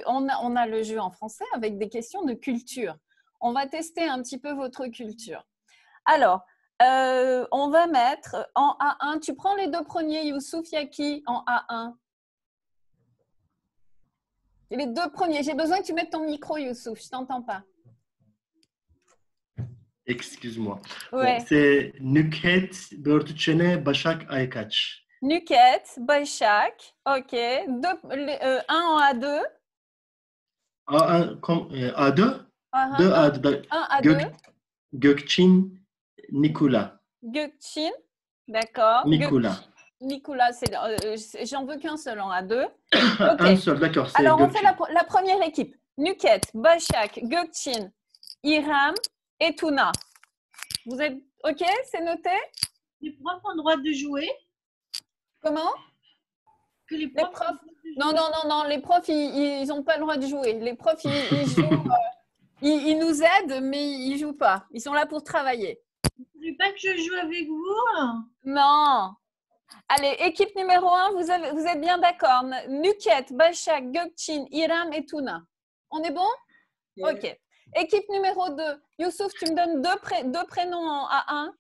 On a le jeu en français avec des questions de culture. On va tester un petit peu votre culture. Alors, on va mettre en A1. Tu prends les deux premiers, Youssouf, Yaki, en A1. Les deux premiers. J'ai besoin que tu mettes ton micro, Youssouf. Je ne t'entends pas. Excuse-moi. Ouais. Bon, c'est Nükhet, Börtüçene, Başak, Aykaç. Nükhet, Başak. OK. Un en A2. A1, A2? Deux A2. Un A2. Gökçin, Nicolas. Gökçin. D'accord. Nicolas. Nicolas, j'en veux qu'un seul en A2. Okay. Un seul, d'accord. Alors, on fait la première équipe. Nükhet, Başak, Gökçin, İrem et Tuna. Vous êtes OK? C'est noté? Les profs ont le droit de jouer? Comment? Que les profs Non, les profs, ils n'ont pas le droit de jouer. Les profs, ils jouent, ils nous aident, mais ils ne jouent pas. Ils sont là pour travailler. Vous ne voulez pas que je joue avec vous? Non. Allez, équipe numéro 1, vous êtes bien d'accord? Nükhet, Başak, Gökçin, İrem et Tuna. On est bon? Oui. OK. Équipe numéro 2, Youssouf, tu me donnes deux prénoms en A1.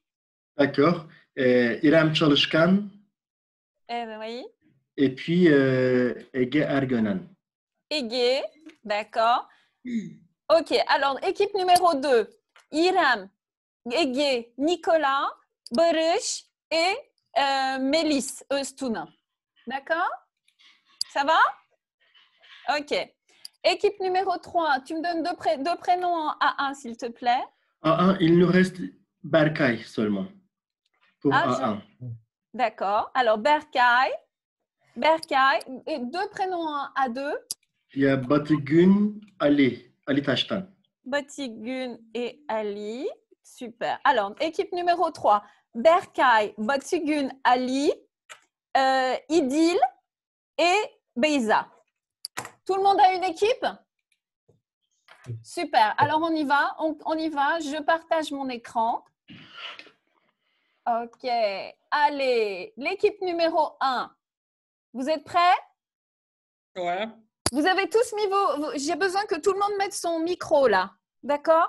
D'accord. İrem Çalışkan. Oui. Et puis Ege Ergönen. Ege, d'accord. OK, alors équipe numéro 2, İrem, Ege, Nicolas, Barış et Melis Öztuna. D'accord? Ça va? OK. Équipe numéro 3, tu me donnes deux prénoms en A1, s'il te plaît. A1, il nous reste Berkay seulement. Pour A1. D'accord. Alors, Berkay, et deux prénoms en A2. Il y a Batıgün, Ali Taştan. Batıgün et Ali. Super. Alors, équipe numéro 3, Berkay, Batıgün, Ali, İdil et Beyza. Tout le monde a une équipe? Super. Alors, on y va. On y va. Je partage mon écran. OK. Allez, l'équipe numéro 1. Vous êtes prêts? Ouais. Vous avez tous mis vos... J'ai besoin que tout le monde mette son micro là. D'accord?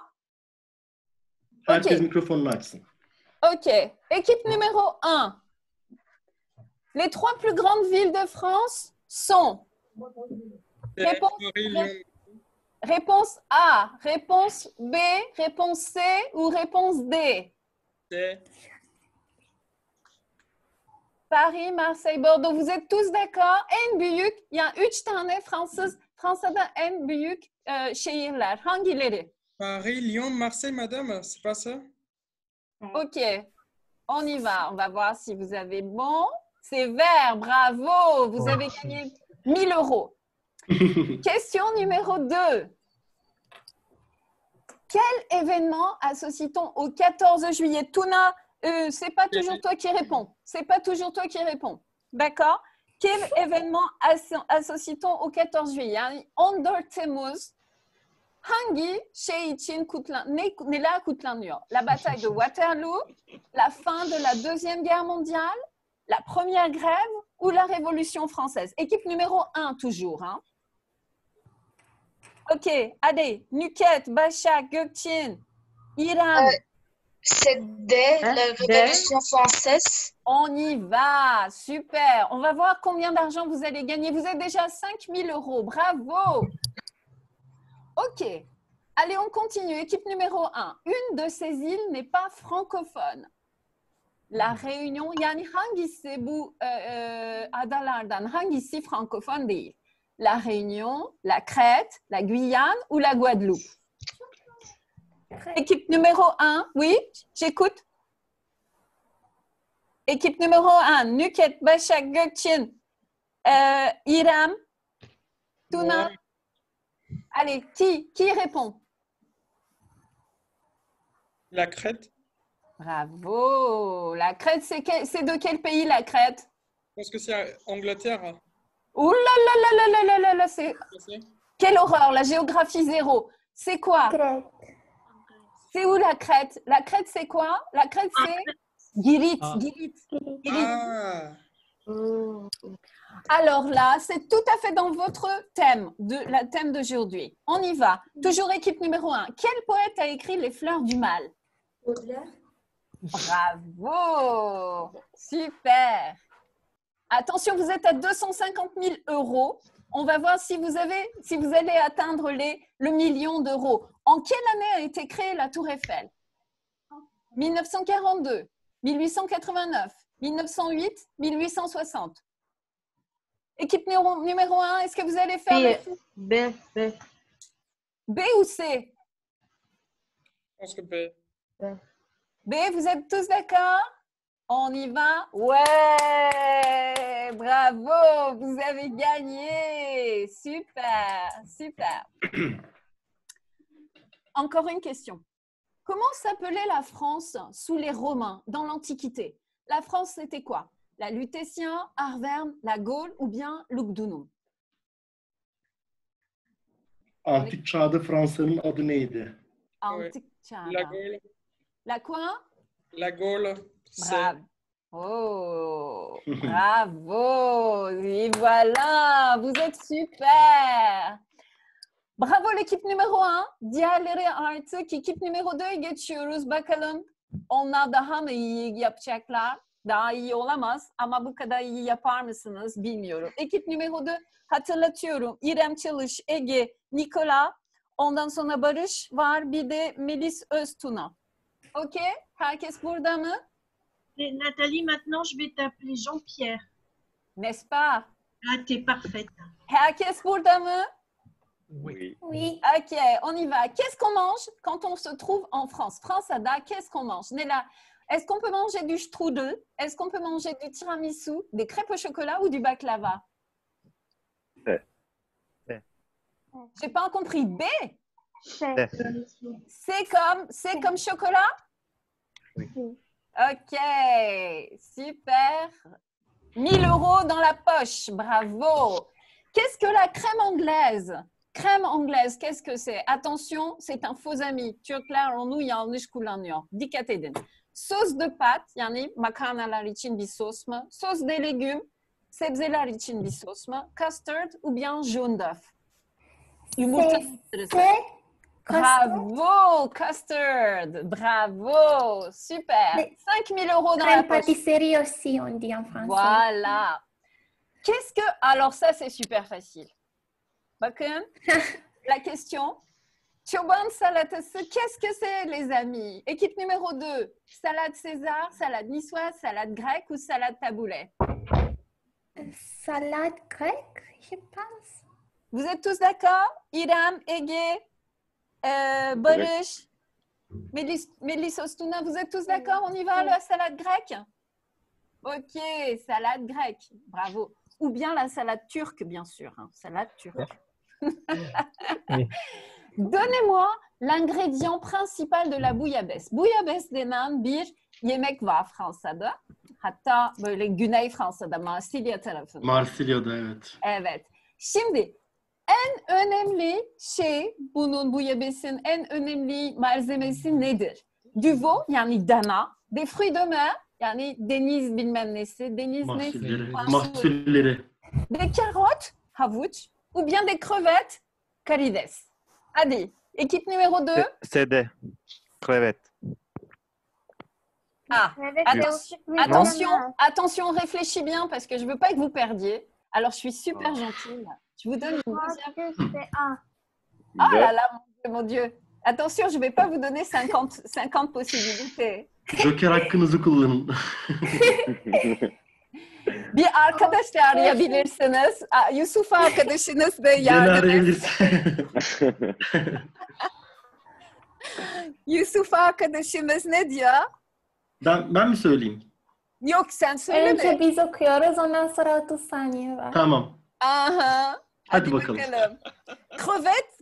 Herkes mikrofonunu açsın. OK. Équipe numéro 1. Les 3 plus grandes villes de France sont... Réponse A, réponse B, réponse C ou réponse D? C. Paris, Marseille, Bordeaux. Vous êtes tous d'accord? En büyük, il y a 3 tane Fransa'da en büyük şehirler. Hangileri? Paris, Lyon, Marseille, madame, c'est pas ça? OK, on y va. On va voir si vous avez bon. C'est vert, bravo. Vous avez gagné 1 000 €. Question numéro 2. Quel événement associe-t-on au 14 juillet? Tuna, c'est pas toujours toi qui réponds. C'est pas toujours toi qui réponds. D'accord? Quel événement associe-t-on au 14 juillet? Yani 14 Temmuz hangi şey için neler kutlanıyor? La bataille de Waterloo, la fin de la Deuxième Guerre mondiale, la première grève ou la Révolution française? Équipe numéro 1 toujours. Hein? Ok, allez, Nüket, Başak, Gökçin, İrem. C'est dès la Révolution française. On y va, super. On va voir combien d'argent vous allez gagner. Vous êtes déjà à 5 000 €. Bravo. Ok, allez, on continue. Équipe numéro 1. Une de ces îles n'est pas francophone. La Réunion, yani hangisi bu adalardan hangisi francophone değil? La Réunion, la Crète, la Guyane ou la Guadeloupe? Équipe numéro 1, oui, j'écoute. Équipe numéro 1, Nüket, Başak, Gökçin, İrem, Tuna. Ouais. Allez, qui répond? La Crète. Bravo. La Crète, c'est de quel pays la Crète? Je pense que c'est Angleterre. Ouh là là là, c'est... Quelle horreur, la géographie zéro. C'est quoi? Crète. C'est où la Crète? La Crète, c'est quoi? La Crète, c'est Girit. Ah. Alors là, c'est tout à fait dans votre thème, la thème d'aujourd'hui. On y va. Toujours équipe numéro 1. Quel poète a écrit Les Fleurs du Mal? Baudelaire. Bravo. Super. Attention, vous êtes à 250 000 €. On va voir si vous allez atteindre le million d'euros. En quelle année a été créée la Tour Eiffel? 1942, 1889, 1908, 1860. Équipe numéro 1, est-ce que vous allez faire B. B ou C? Je pense que B. B, vous êtes tous d'accord? On y va? Ouais! Bravo! Vous avez gagné! Super! Super! Encore une question. Comment s'appelait la France sous les Romains dans l'Antiquité? La France, c'était quoi? La Lutétien, Arverne, la Gaule ou bien Lugdunum? Antik çağda Fransa'nın adı neydi? Antik çağda. La Gaule. La quoi? La Gaule. Bravo. Oh, bravo. Et voilà, vous êtes super. Bravo l'équipe numéro 1. Diğerleri artık ekip numéro 2'ye geçiyoruz. Bakalım onlar daha mı iyi yapacaklar? Daha iyi olamaz ama bu kadar iyi yapar mısınız bilmiyorum. Ekip numéro 2 hatırlatıyorum. İrem Çalış, Ege, Nikola. Ondan sonra Barış var. Bir de Melis Öztuna. Ok? Herkes burada mı? Et Nathalie, maintenant, je vais t'appeler Jean-Pierre. N'est-ce pas? Ah, t'es parfaite. Herkes burada mı? Oui. Oui. Ok, on y va. Qu'est-ce qu'on mange quand on se trouve en France? Fransada, qu'est-ce qu'on mange? Nella, est-ce qu'on peut manger du strudel? Est-ce qu'on peut manger du tiramisu, des crêpes au chocolat ou du baklava? J'ai pas compris. B? C'est comme chocolat? Oui. Ok, super. 1000 € dans la poche, bravo. Qu'est-ce que la crème anglaise? Crème anglaise, qu'est-ce que c'est? Attention, c'est un faux ami. Türkler onu yanlış kullanıyor. Dikkat edin. Sos de pâte, yani makarnalar için bir sos mu? Sos de légumes, sebzeler için bir sos mu? Custard ou bien jaune d'œuf? Yumurta sarısı. Bravo, custard. Bravo, super. 5000 € dans la poche. Pâtisserie aussi, on dit en français. Voilà. Qu'est-ce que... Alors ça, c'est super facile. Bakın, la question. Çoban salatası, qu'est-ce que c'est, les amis? Équipe numéro 2. Salade César, salade niçoise, salade grecque ou salade taboulé? Salade grecque, je pense. Vous êtes tous d'accord? İrem, Ege, Barış, Melis Ostuna, vous êtes tous d'accord? On y va, la salade grecque? Ok, salade grecque. Bravo. Ou bien la salade turque, bien sûr. Hein. Salade turque. Donnez-moi l'ingrédient principal de la bouillabaisse. Bouillabaisse denen bir yemek var Fransa'da. Hatta böyle Güney Fransa'da, Marsilya tarafında. Marsilya'da evet. Evet. Şimdi en önemli şey bunun bouillabaisse'in en önemli malzemesi nedir? Du veau yani dana, des fruits de mer yani deniz bilmem nesi, deniz Mahsulleri. nesi, Mahsulleri. des carottes, havuç, ou bien des crevettes, karides. Hadi, équipe numéro 2. CD. Crevette. Ah, attention, réfléchis bien parce que je veux pas que vous perdiez. Alors, je suis super gentille. Je vous donne une deuxième. Ah là là, mon Dieu. Attention, je vais pas vous donner 50 possibilités. Joker hakkınızı kullanın. Bir arkadaş da arayabilirsiniz. Yusuf arkadaşınız da yardım etsin. Yusuf arkadaşımız ne diyor? Ben mi söyleyeyim? Yok sen söyle Önce biz okuyoruz, ondan sonra 30 saniye var. Tamam. Aha. Hadi bakalım.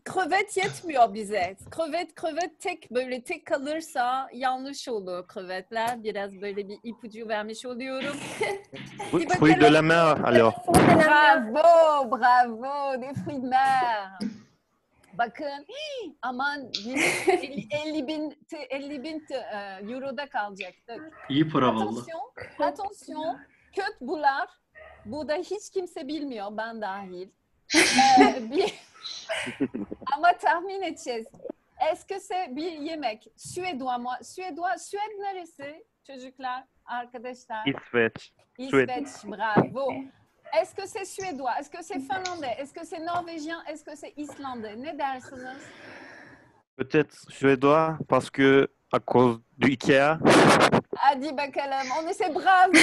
Krevet yetmiyor bize. Krevet tek kalırsa yanlış olur krevetler. Biraz böyle bir ipucu vermiş oluyorum. Fruits de la mer, alors. Bravo. Des fruits de mer. Bakın, aman 50 bin euroda kalacaktık. İyi para valla. Attention, köt bular. Bu da hiç kimse bilmiyor, ben dahil. Ama tahmin edeceğiz. Est-ce que c'est bir yemek? Suède neresi çocuklar, arkadaşlar? İsveç. İsveç, bravo. Est-ce que c'est suédois? Est-ce que c'est finlandais? Est-ce que c'est norvégien? Est-ce que c'est islandais? Ne dersiniz? Peut-être suédois parce que à cause du Ikea. Hadi bakalım. On essaie bravo.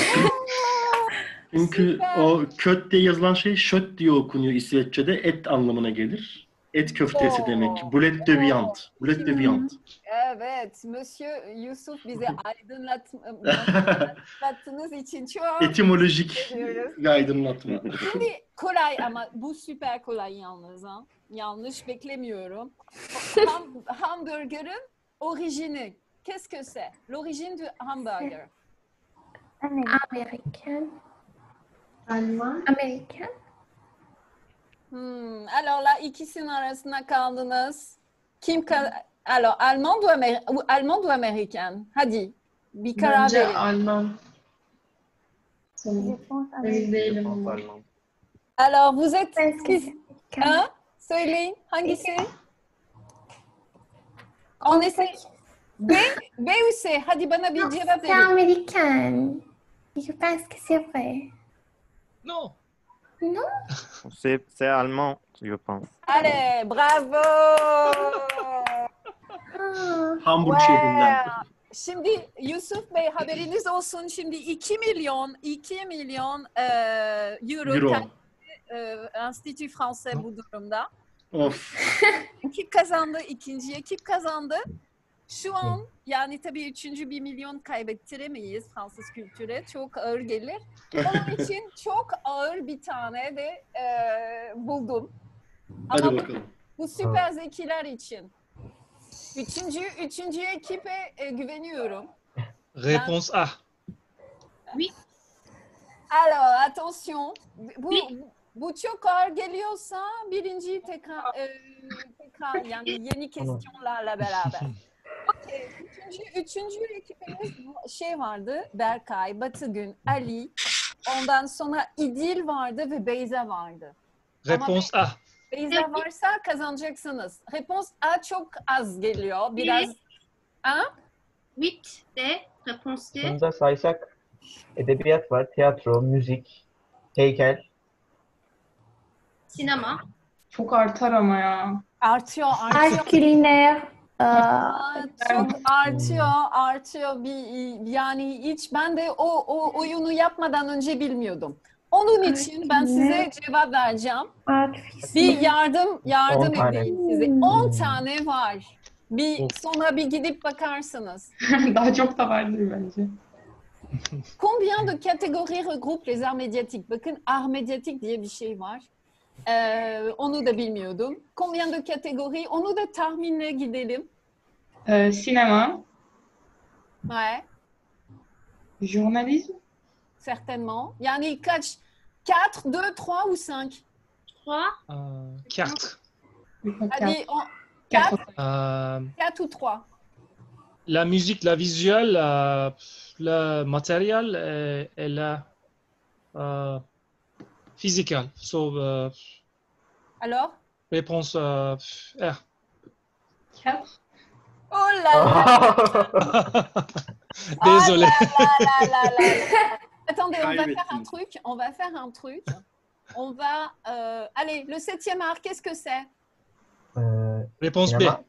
Çünkü Süper. o köt diye yazılan şey şöt diye okunuyor İsveççe'de. Et anlamına gelir. Et köftesi demek. Boulet de viande. Boulet de viande. Evet, Monsieur Yusuf bize aydınlattığınız için çok Etimolojik teşekkür ediyoruz. bir aydınlatma. Şimdi kolay ama bu süper kolay yalnız. Ha? Yanlış beklemiyorum. Hamburger'ın orijini. Qu'est-ce que c'est? L'origine du hamburger. Américaine. Allemand. Américaine. Alors là, ikisinin arasında kaldınız. Alors, Allemand ou américaine? Hadi, bir karar Bence verin. Alman. Emin değilim. Alors, vous êtes... Hein? Söyleyin, hangisi? On essaie. B ou C? Hadi bana bir cevap C'est verin. américaine. Je pense que c'est vrai. Non. Non? C'est allemand, je pense. Allez, bravo! Hamburg şehrinden. Şimdi Yusuf Bey haberiniz olsun. Şimdi 2 milyon euro. Institut Français bu durumda. Of. Ekip kazandı, ikinci ekip kazandı. Şu an yani tabii 3. 1 milyon kaybettiremeyiz Fransız kültüre. Çok ağır gelir. Onun için çok ağır bir tane de buldum. Hadi Ama bakalım. bu süper zekiler için. Üçüncü ekibe güveniyorum. Réponse A. Oui. Alors, attention. Bu çok ağır geliyorsa birinciyi tekrar yani yeni kestionlarla beraber. Okay. Üçüncü ekibimiz şey vardı. Berkay, Batıgün, Ali. Ondan sonra İdil vardı ve Beyza vardı. Réponse A. Beyza varsa kazanacaksınız. Réponse A çok az geliyor. Biraz. Ha? 8 de réponse D. Bunu da saysak edebiyat var, tiyatro, müzik, heykel. Sinema. Çok artar ama ya. Artıyor. Art culinaire. Çok artıyor. Yani hiç ben de o oyunu yapmadan önce bilmiyordum. Onun için ben size cevap vereceğim. Bir yardım edeyim size. 10 tane var. Sonra bir gidip bakarsınız. Daha çok da vardır bence. Combien de catégories regroupe les arts médiatiques? Bakın art médiatique diye bir şey var. Onu da bilmiyordum. Combien de catégories? Onu da tahminle gidelim. Cinéma, Ouais, journalisme, certainement. Yani kaç? 4, 2, 3 ou 5? 3. 4. Allez, 4. 4 ou 3? La musique, la visuelle, le matériel et la physical. So, Alors? réponse R. 4. Oh là là! Désolé. Attendez, on va faire un truc. On va... allez, le 7e art, qu'est-ce que c'est? Réponse B. Cinéma.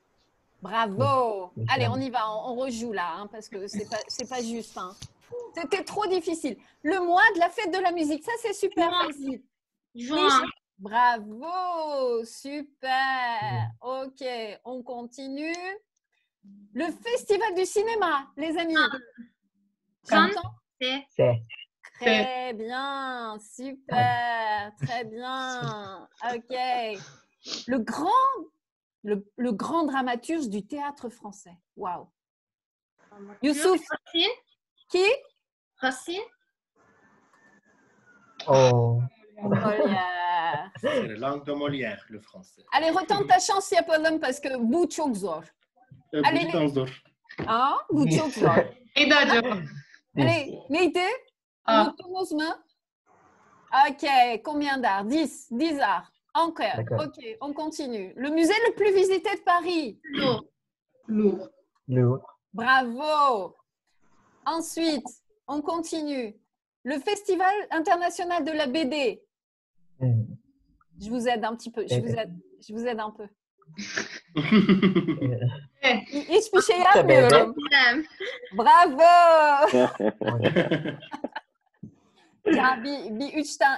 Bravo! Oui, Allez, cinéma. on y va, on rejoue là, hein, parce que c'est pas juste. Hein. C'était trop difficile. Le mois de la fête de la musique, ça c'est super facile. Juin. Bravo! Super! Ok, on continue. Le festival du cinéma, les amis. Cannes. J'entends? C'est. Très bien, super, très bien. Ok. Le grand dramaturge du théâtre français. Waouh. Youssouf. Racine. Qui? Racine. Oh. Molière. C'est la langue de Molière, le français. Allez, retente ta chance, yapalım parce que bu çok zor. Allez, Bu cidden zor. Ah, bu çok zor. Eda'cığım. Allez, neydi? Unuttunuz mu? Ok, combien d'arts? 10. 10 arts. Encore. Ok, on continue. Le musée le plus visité de Paris? Lourd. Lourd. Bravo. Ensuite, on continue. Le Festival international de la BD. Je vous aide un petit peu. Je vous aide un peu. Hiçbir şey yapmıyorum. Bravo. Ya bir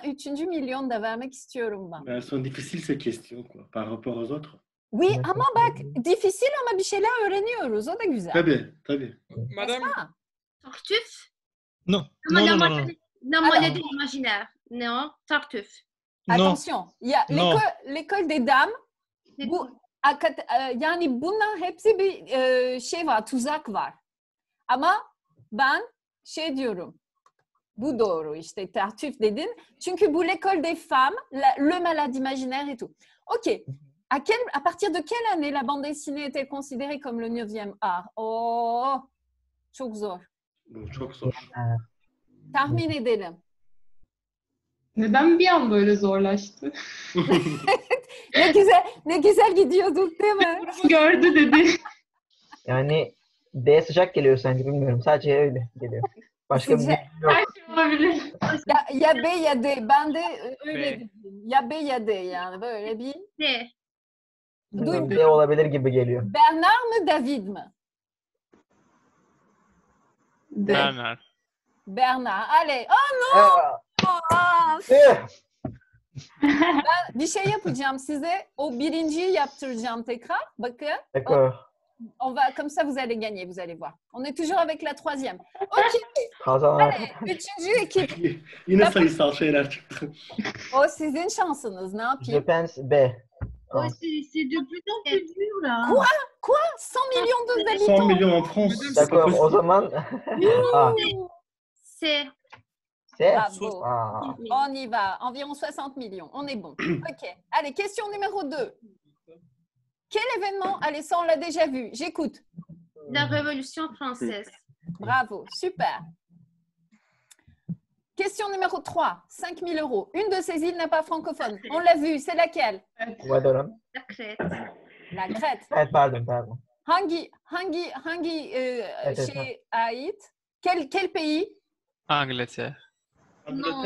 üçüncü milyon da vermek istiyorum ben. Elles sont difficiles ces questions quoi, par rapport aux autres. Oui ama bak difficile ama bir şeyler öğreniyoruz. O da güzel. Tabii. Madame. Tartuffe. Non. Non, Non, la non, non, non. La maladie imaginaire. Non, Tartuffe. Attention. Il y a l'école des dames. Bu yani bunlar hepsi bir şey var, tuzak var. Ama ben şey diyorum. Bu doğru işte Tartuffe dedin. Çünkü bu l'école des femmes, le malade imaginaire et tout. Ok. À partir de quelle année la bande dessinée est-elle considérée comme le 9e art? Oh, çok zor. Bu çok zor. Tahmin edelim. Neden bir an böyle zorlaştı? ne güzel gidiyorduk değil mi? Gördü dedi. Yani D sıcak geliyor sanki bilmiyorum. Sadece öyle geliyor. Başka bir şey yok. Her şey olabilir. Ya B ya D. Ben de öyle dedim. Ya B ya D yani böyle bir. D. D olabilir gibi geliyor. Bernard mı David mi? Bernard. Bernard. Allez. Oh non! Ben bir şey yapacağım size. O birinciyi yaptıracağım tekrar. Bakın. D'accord. On va, comme ça, vous allez gagner, vous allez voir. On est toujours avec la 3e. Ok. Kazanan. Allez, 3. ekip. Yine sayısal şeyler çıktı. O sizin şansınız. Ne yapayım? Je pense B. Ouais, c'est de plus en plus dur là. Quoi 100 millions d'habitants? 100 millions en France. D'accord, o zaman A. C. C. Bravo. Ah. On y va. Environ 60 millions. On est bon. Ok. Allez, question numéro 2. Quel événement? Allez, ça, on l'a déjà vu. J'écoute. La Révolution française. Bravo. Super. Question numéro 3. 5 000 €. Une de ces îles n'est pas francophone. On l'a vu. C'est laquelle? Guadeloupe. La Crète. La Crète. Pardon. Hangi şeye ait? Quel pays? Angleterre. Non.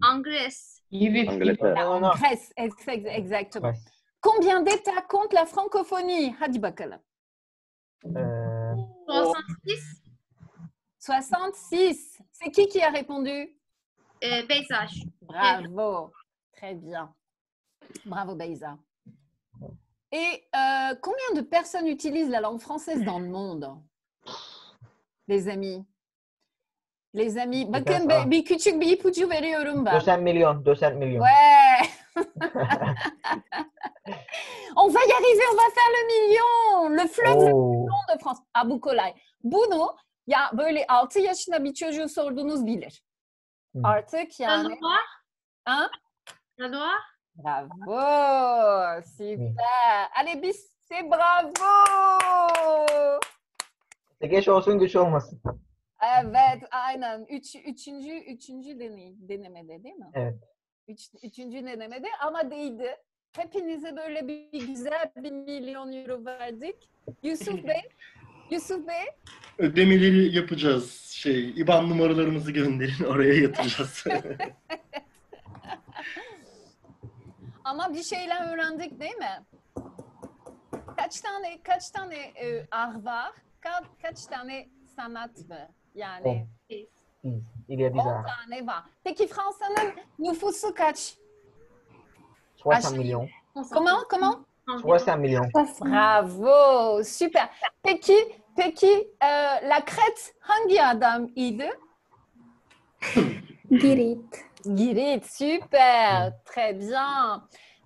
En Grèce. Angleterre. En Grèce. Exactement. Combien d'États compte la francophonie? Hadi bakalım. 66. 66. C'est qui a répondu? Paysage. Bravo. Très bien. Bravo, Beyza. Et combien de personnes utilisent la langue française dans le monde? Les amis. Bakın bir küçük bir ipucu veriyorum ben. 200 milyon. Ouais. On va y arriver, on va faire le million. Le fleuve le plus long de France. Bu kolay. Bunu ya böyle 6 yaşında bir çocuğu sordunuz bilir. Artık yani. Hein? La Loire? Bravo. Super. Allez bis, c'est bravo. Geç olsun güç olmasın. Evet, aynen. Üçüncü denemede değil mi? Evet. Üçüncü denemede ama değdi. Hepinize böyle bir güzel 1 milyon euro verdik. Yusuf Bey. Ödemeleri yapacağız. IBAN numaralarımızı gönderin, oraya yatıracağız. Ama bir şeyler öğrendik değil mi? Kaç tane art var? Kaç tane sanat var? Yani 10 tane var. Peki Fransa'nın nüfusu kaç? 60 milyon. Comment? 60 milyon. Bravo, super. Peki, la Crète hangi adam idi? Girit, super, très bien.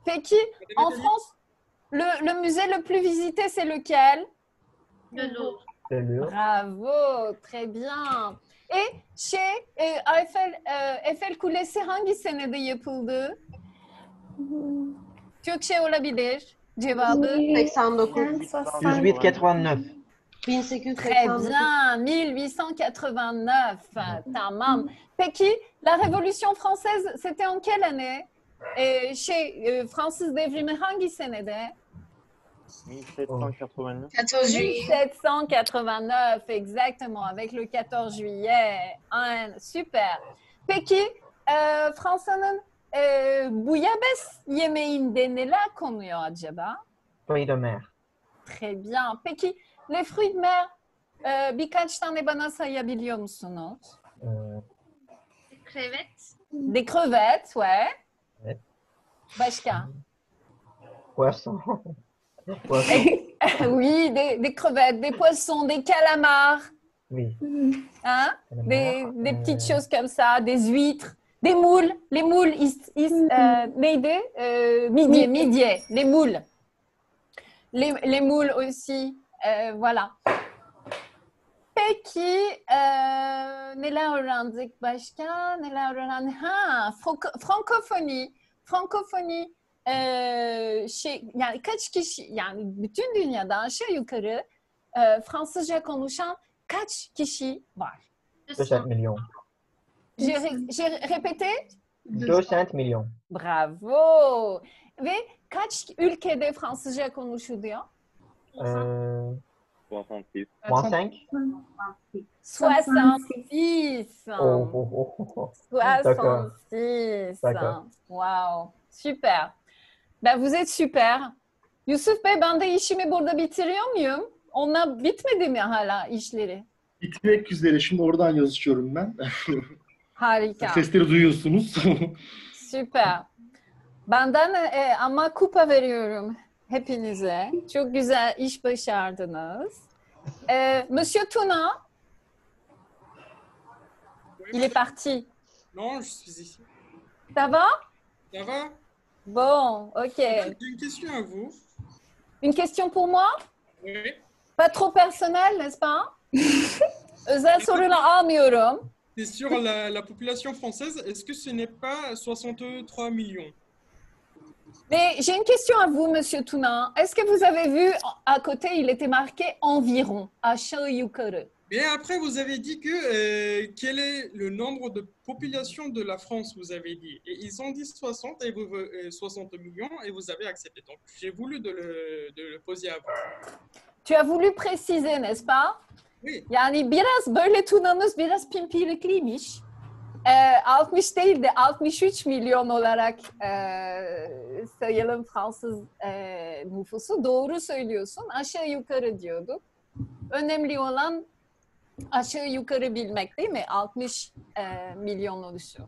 Peki, en France, le musée le plus visité, c'est lequel? Le Louvre. Bravo, très bien. Et Eiffel Kulesi hangi senede yapıldı? Türkçe olabilir. Cevabı 89. 1889. 1889. Très bien, 1889. Tamam. Peki, la Révolution française, c'était en quelle année? Fransız devrimi hangi senede? 1789. 14 juillet. 1789, exactement, avec le 14 juillet. Super. Peki, Fransa'nın bouillabaisse yemeğinde neler konuyor acaba? Fruits de mer. Très bien. Peki, les fruits de mer birkaç tane bana sayabiliyor musunuz? Des crevettes. Des crevettes, ouais. Evet. Başka? Poisson. Oui, des crevettes, des poissons, des calamars. Oui. Hein? Des petites choses comme ça, des huîtres, des moules. Les moules, neydi? Midye, les moules. Les moules aussi, voilà. Peki, neler öğrendik başka? Neler öğrendik? Frankofoni. Yani kaç kişi, yani bütün dünyada aşağı yukarı Fransızca konuşan kaç kişi var? 200 milyon. J'ai répété? 200 milyon. Bravo. Ve kaç ülkede Fransızca konuşuluyor? 66. 65. 66. D'accord. 66. D'accord. Wow. Super. Ben, vous êtes super. Yusuf Bey, ben de işimi burada bitiriyor muyum? Onlar bitmedi mi hala işleri? Bitmek üzere. Şimdi oradan yazışıyorum ben. Harika. Sesleri duyuyorsunuz. Süper. Benden ama kupa veriyorum hepinize. Çok güzel iş başardınız. Monsieur Tuna, il est parti. Non, je suis ici. Ça va? Ça va? Bon, ok. J'ai une question à vous. Une question pour moi? Oui. Pas trop personnelle, n'est-ce pas? Özel sorular almıyorum. C'est sur la population française. Est-ce que ce n'est pas 63 millions? Mais j'ai une question à vous, Monsieur Tuna. Est-ce que vous avez vu à côté, il était marqué environ, aşağı yukarı? Mais après, vous avez dit que quel est le nombre de population de la France, vous avez dit. Et ils ont dit 60 millions et vous avez accepté. Donc, j'ai voulu de le poser à vous. Tu as voulu préciser, n'est-ce pas? Oui. Yani biraz böyle Tuna'mız biraz pimpirikliymiş. 60 değil de 63 milyon olarak sayalım Fransız nüfusu. Doğru söylüyorsun. Aşağı yukarı diyorduk. Önemli olan aşağı yukarı bilmek değil mi? 60 milyon oluşu.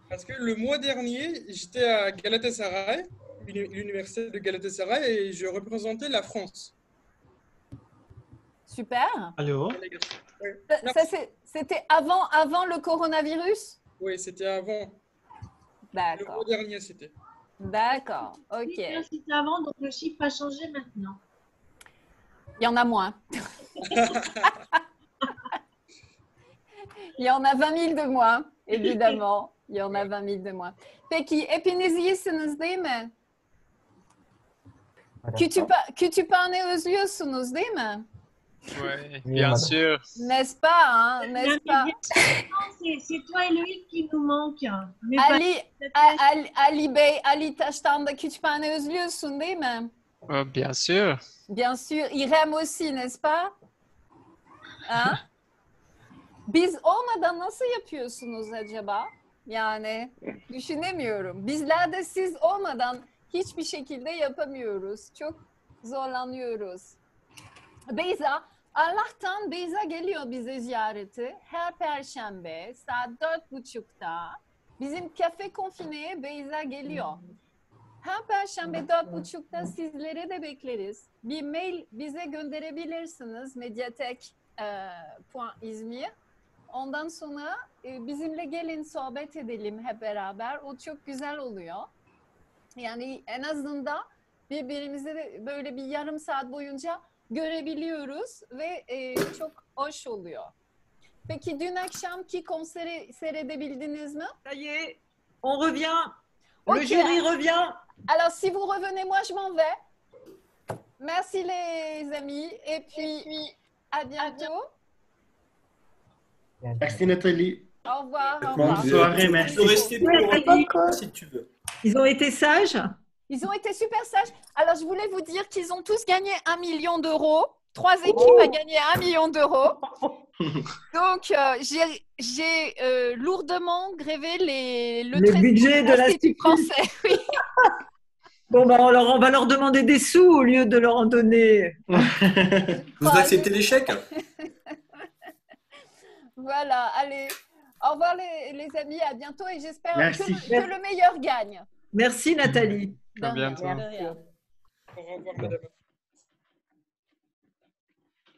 Parce que le mois dernier, j'étais à Galatasaray, l'université de Galatasaray, et je représentais la France. Super. Allô? C'était avant le coronavirus? Oui, c'était avant. D'accord. Le mois dernier, c'était. D'accord, ok. C'était avant, donc le chiffre a changé maintenant. Il y en a moins. Il y en a 20 000 de moins, évidemment. Il y en a 20 000 de moins. Peki, hepiniz iyisiniz değil mi? Kütüphane özlüyorsunuz değil mi? Oui, bien sûr. N'est-ce pas, hein? N'est-ce pas? C'est toi et Loïc qui nous manquent. Ali Bey, Ali Taş'tan da kütüphane özlüyorsun değil mi? Bien sûr. Bien sûr. İrem aussi, n'est-ce pas? Hein? Biz olmadan nasıl yapıyorsunuz acaba? Yani düşünemiyorum. Bizler de siz olmadan hiçbir şekilde yapamıyoruz. Çok zorlanıyoruz. Beyza, Allah'tan Beyza geliyor bize ziyareti. Her Perşembe saat 4.30'da bizim Cafe Confine'ye Beyza geliyor. Her Perşembe 4.30'da sizlere de bekleriz. Bir mail bize gönderebilirsiniz. Mediatek.izmir. Ondan sonra bizimle gelin sohbet edelim hep beraber. O çok güzel oluyor. Yani en azından birbirimizi de böyle bir yarım saat boyunca görebiliyoruz ve çok hoş oluyor. Peki dün akşamki konseri seyredebildiniz mi? Ça y est, on revient. Ok. Le jury revient. Alors si vous revenez, moi je m'en vais. Merci les amis et puis à bientôt. Merci Nathalie. Au revoir. Au Bonne revoir. soirée, merci. Si tu veux. Ils ont été sages? Ils ont été super sages. Alors, je voulais vous dire qu'ils ont tous gagné 1 million d'euros. 3 équipes ont gagné 1 million d'euros. Donc, j'ai lourdement grévé le budget de l'Institut français. Oui. Bon, ben, on va leur demander des sous au lieu de leur en donner. Vous acceptez l'échec? Voilà, allez. Au revoir les amis, à bientôt et j'espère que le meilleur gagne. Merci Nathalie. À bientôt.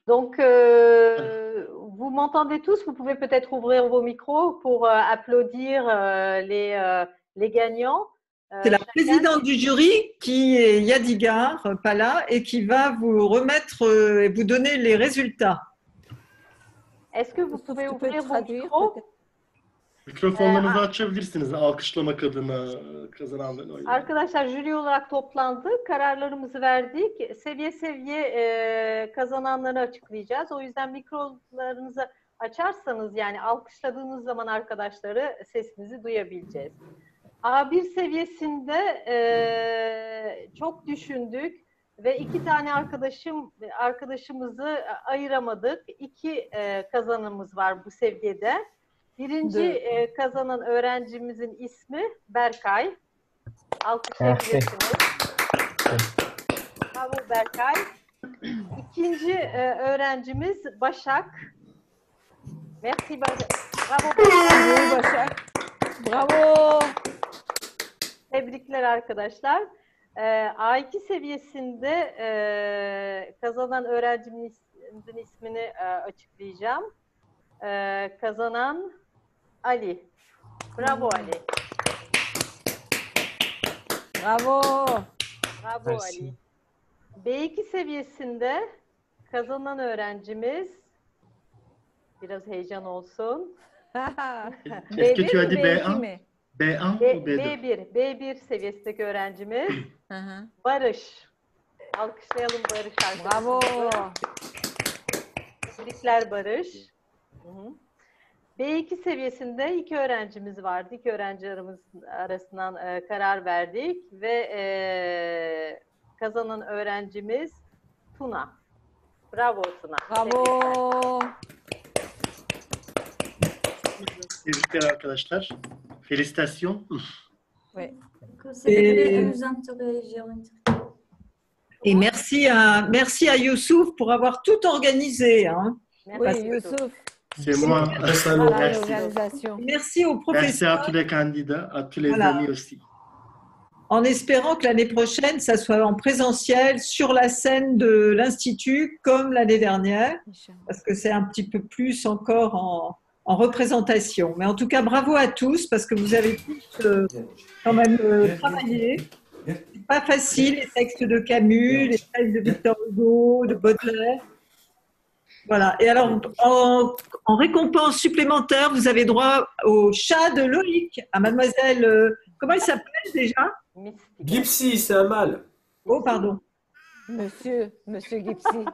Donc, vous m'entendez tous? Vous pouvez peut-être ouvrir vos micros pour applaudir les gagnants. C'est la présidente du jury qui est Yadigar Pala et qui va vous remettre et vous donner les résultats. Est-ce que vous pouvez ouvrir vos micros? Mikrofonlarınızı açabilirsiniz alkışlamak adına kazananların oyunu. Arkadaşlar jüri olarak toplandık. Kararlarımızı verdik. Seviye seviye kazananları açıklayacağız. O yüzden mikrolarınızı açarsanız yani alkışladığınız zaman arkadaşları sesinizi duyabileceğiz. A1 seviyesinde çok düşündük ve 2 tane arkadaşımızı ayıramadık. 2 kazanımız var bu seviyede. Birinci kazanan öğrencimizin ismi Berkay. Alkışlayabilirsiniz. Bravo Berkay. İkinci öğrencimiz Başak. Merci Başak. Bravo Başak. Bravo. Tebrikler arkadaşlar. A2 seviyesinde kazanan öğrencimin ismini açıklayacağım. Kazanan Ali. Bravo Ali. Bravo. Bravo Ali. B2 seviyesinde kazanan öğrencimiz biraz heyecan olsun. Est-ce que tu as dit B1? B1 ou B2? B1 seviyesindeki öğrencimiz Barış. Alkışlayalım Barış arkadaşlar. Bravo. Tebrikler Barış. B2 seviyesinde 2 öğrencimiz vardı. 2 öğrencilerimiz arasından karar verdik ve kazanan öğrencimiz Tuna. Bravo Tuna. Bravo. Tebrikler arkadaşlar. Félicitations. Oui. Et merci à Youssouf pour avoir tout organisé. Hein. Oui, Youssouf. C'est moi. Merci. Merci aux Merci à professeurs. tous les candidats, à tous les Voilà. amis aussi. En espérant que l'année prochaine, ça soit en présentiel sur la scène de l'Institut comme l'année dernière, parce que c'est un petit peu plus encore en représentation. Mais en tout cas, bravo à tous parce que vous avez tous quand même travaillé. C'est pas facile, les textes de Camus, les textes de Victor Hugo, de Baudelaire. Voilà. Et alors, en récompense supplémentaire, vous avez droit au chat de Loïc, à mademoiselle, comment il s'appelle déjà? Gypsy, c'est un mâle. Oh, pardon. Monsieur Gypsy.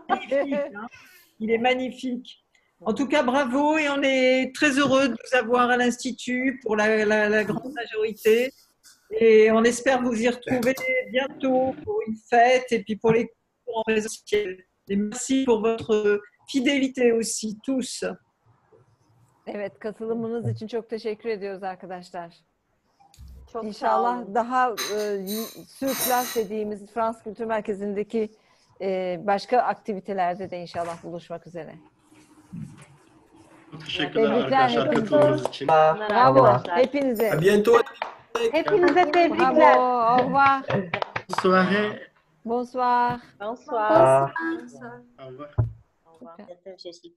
Il est magnifique. En tout cas, bravo et on est très heureux de vous avoir à l'Institut pour la grande majorité. Et on espère vous y retrouver bientôt pour une fête et puis pour les cours en présentiel. Et merci pour votre fidélité aussi, tous. Evet, katılımınız için çok teşekkür ediyoruz arkadaşlar. Çok İnşallah sağ olun. daha Sürklas dediğimiz Fransız Kültür Merkezi'ndeki başka aktivitelerde de inşallah buluşmak üzere. Teşekkürler Tebrikler arkadaşlar hepinize. katıldığınız için. Bravo hepinize. À bientôt. Hepinize tebrikler. Bravo, au revoir. Bonne soirée. Bonsoir. Bonsoir. Au revoir. Vacances aussi.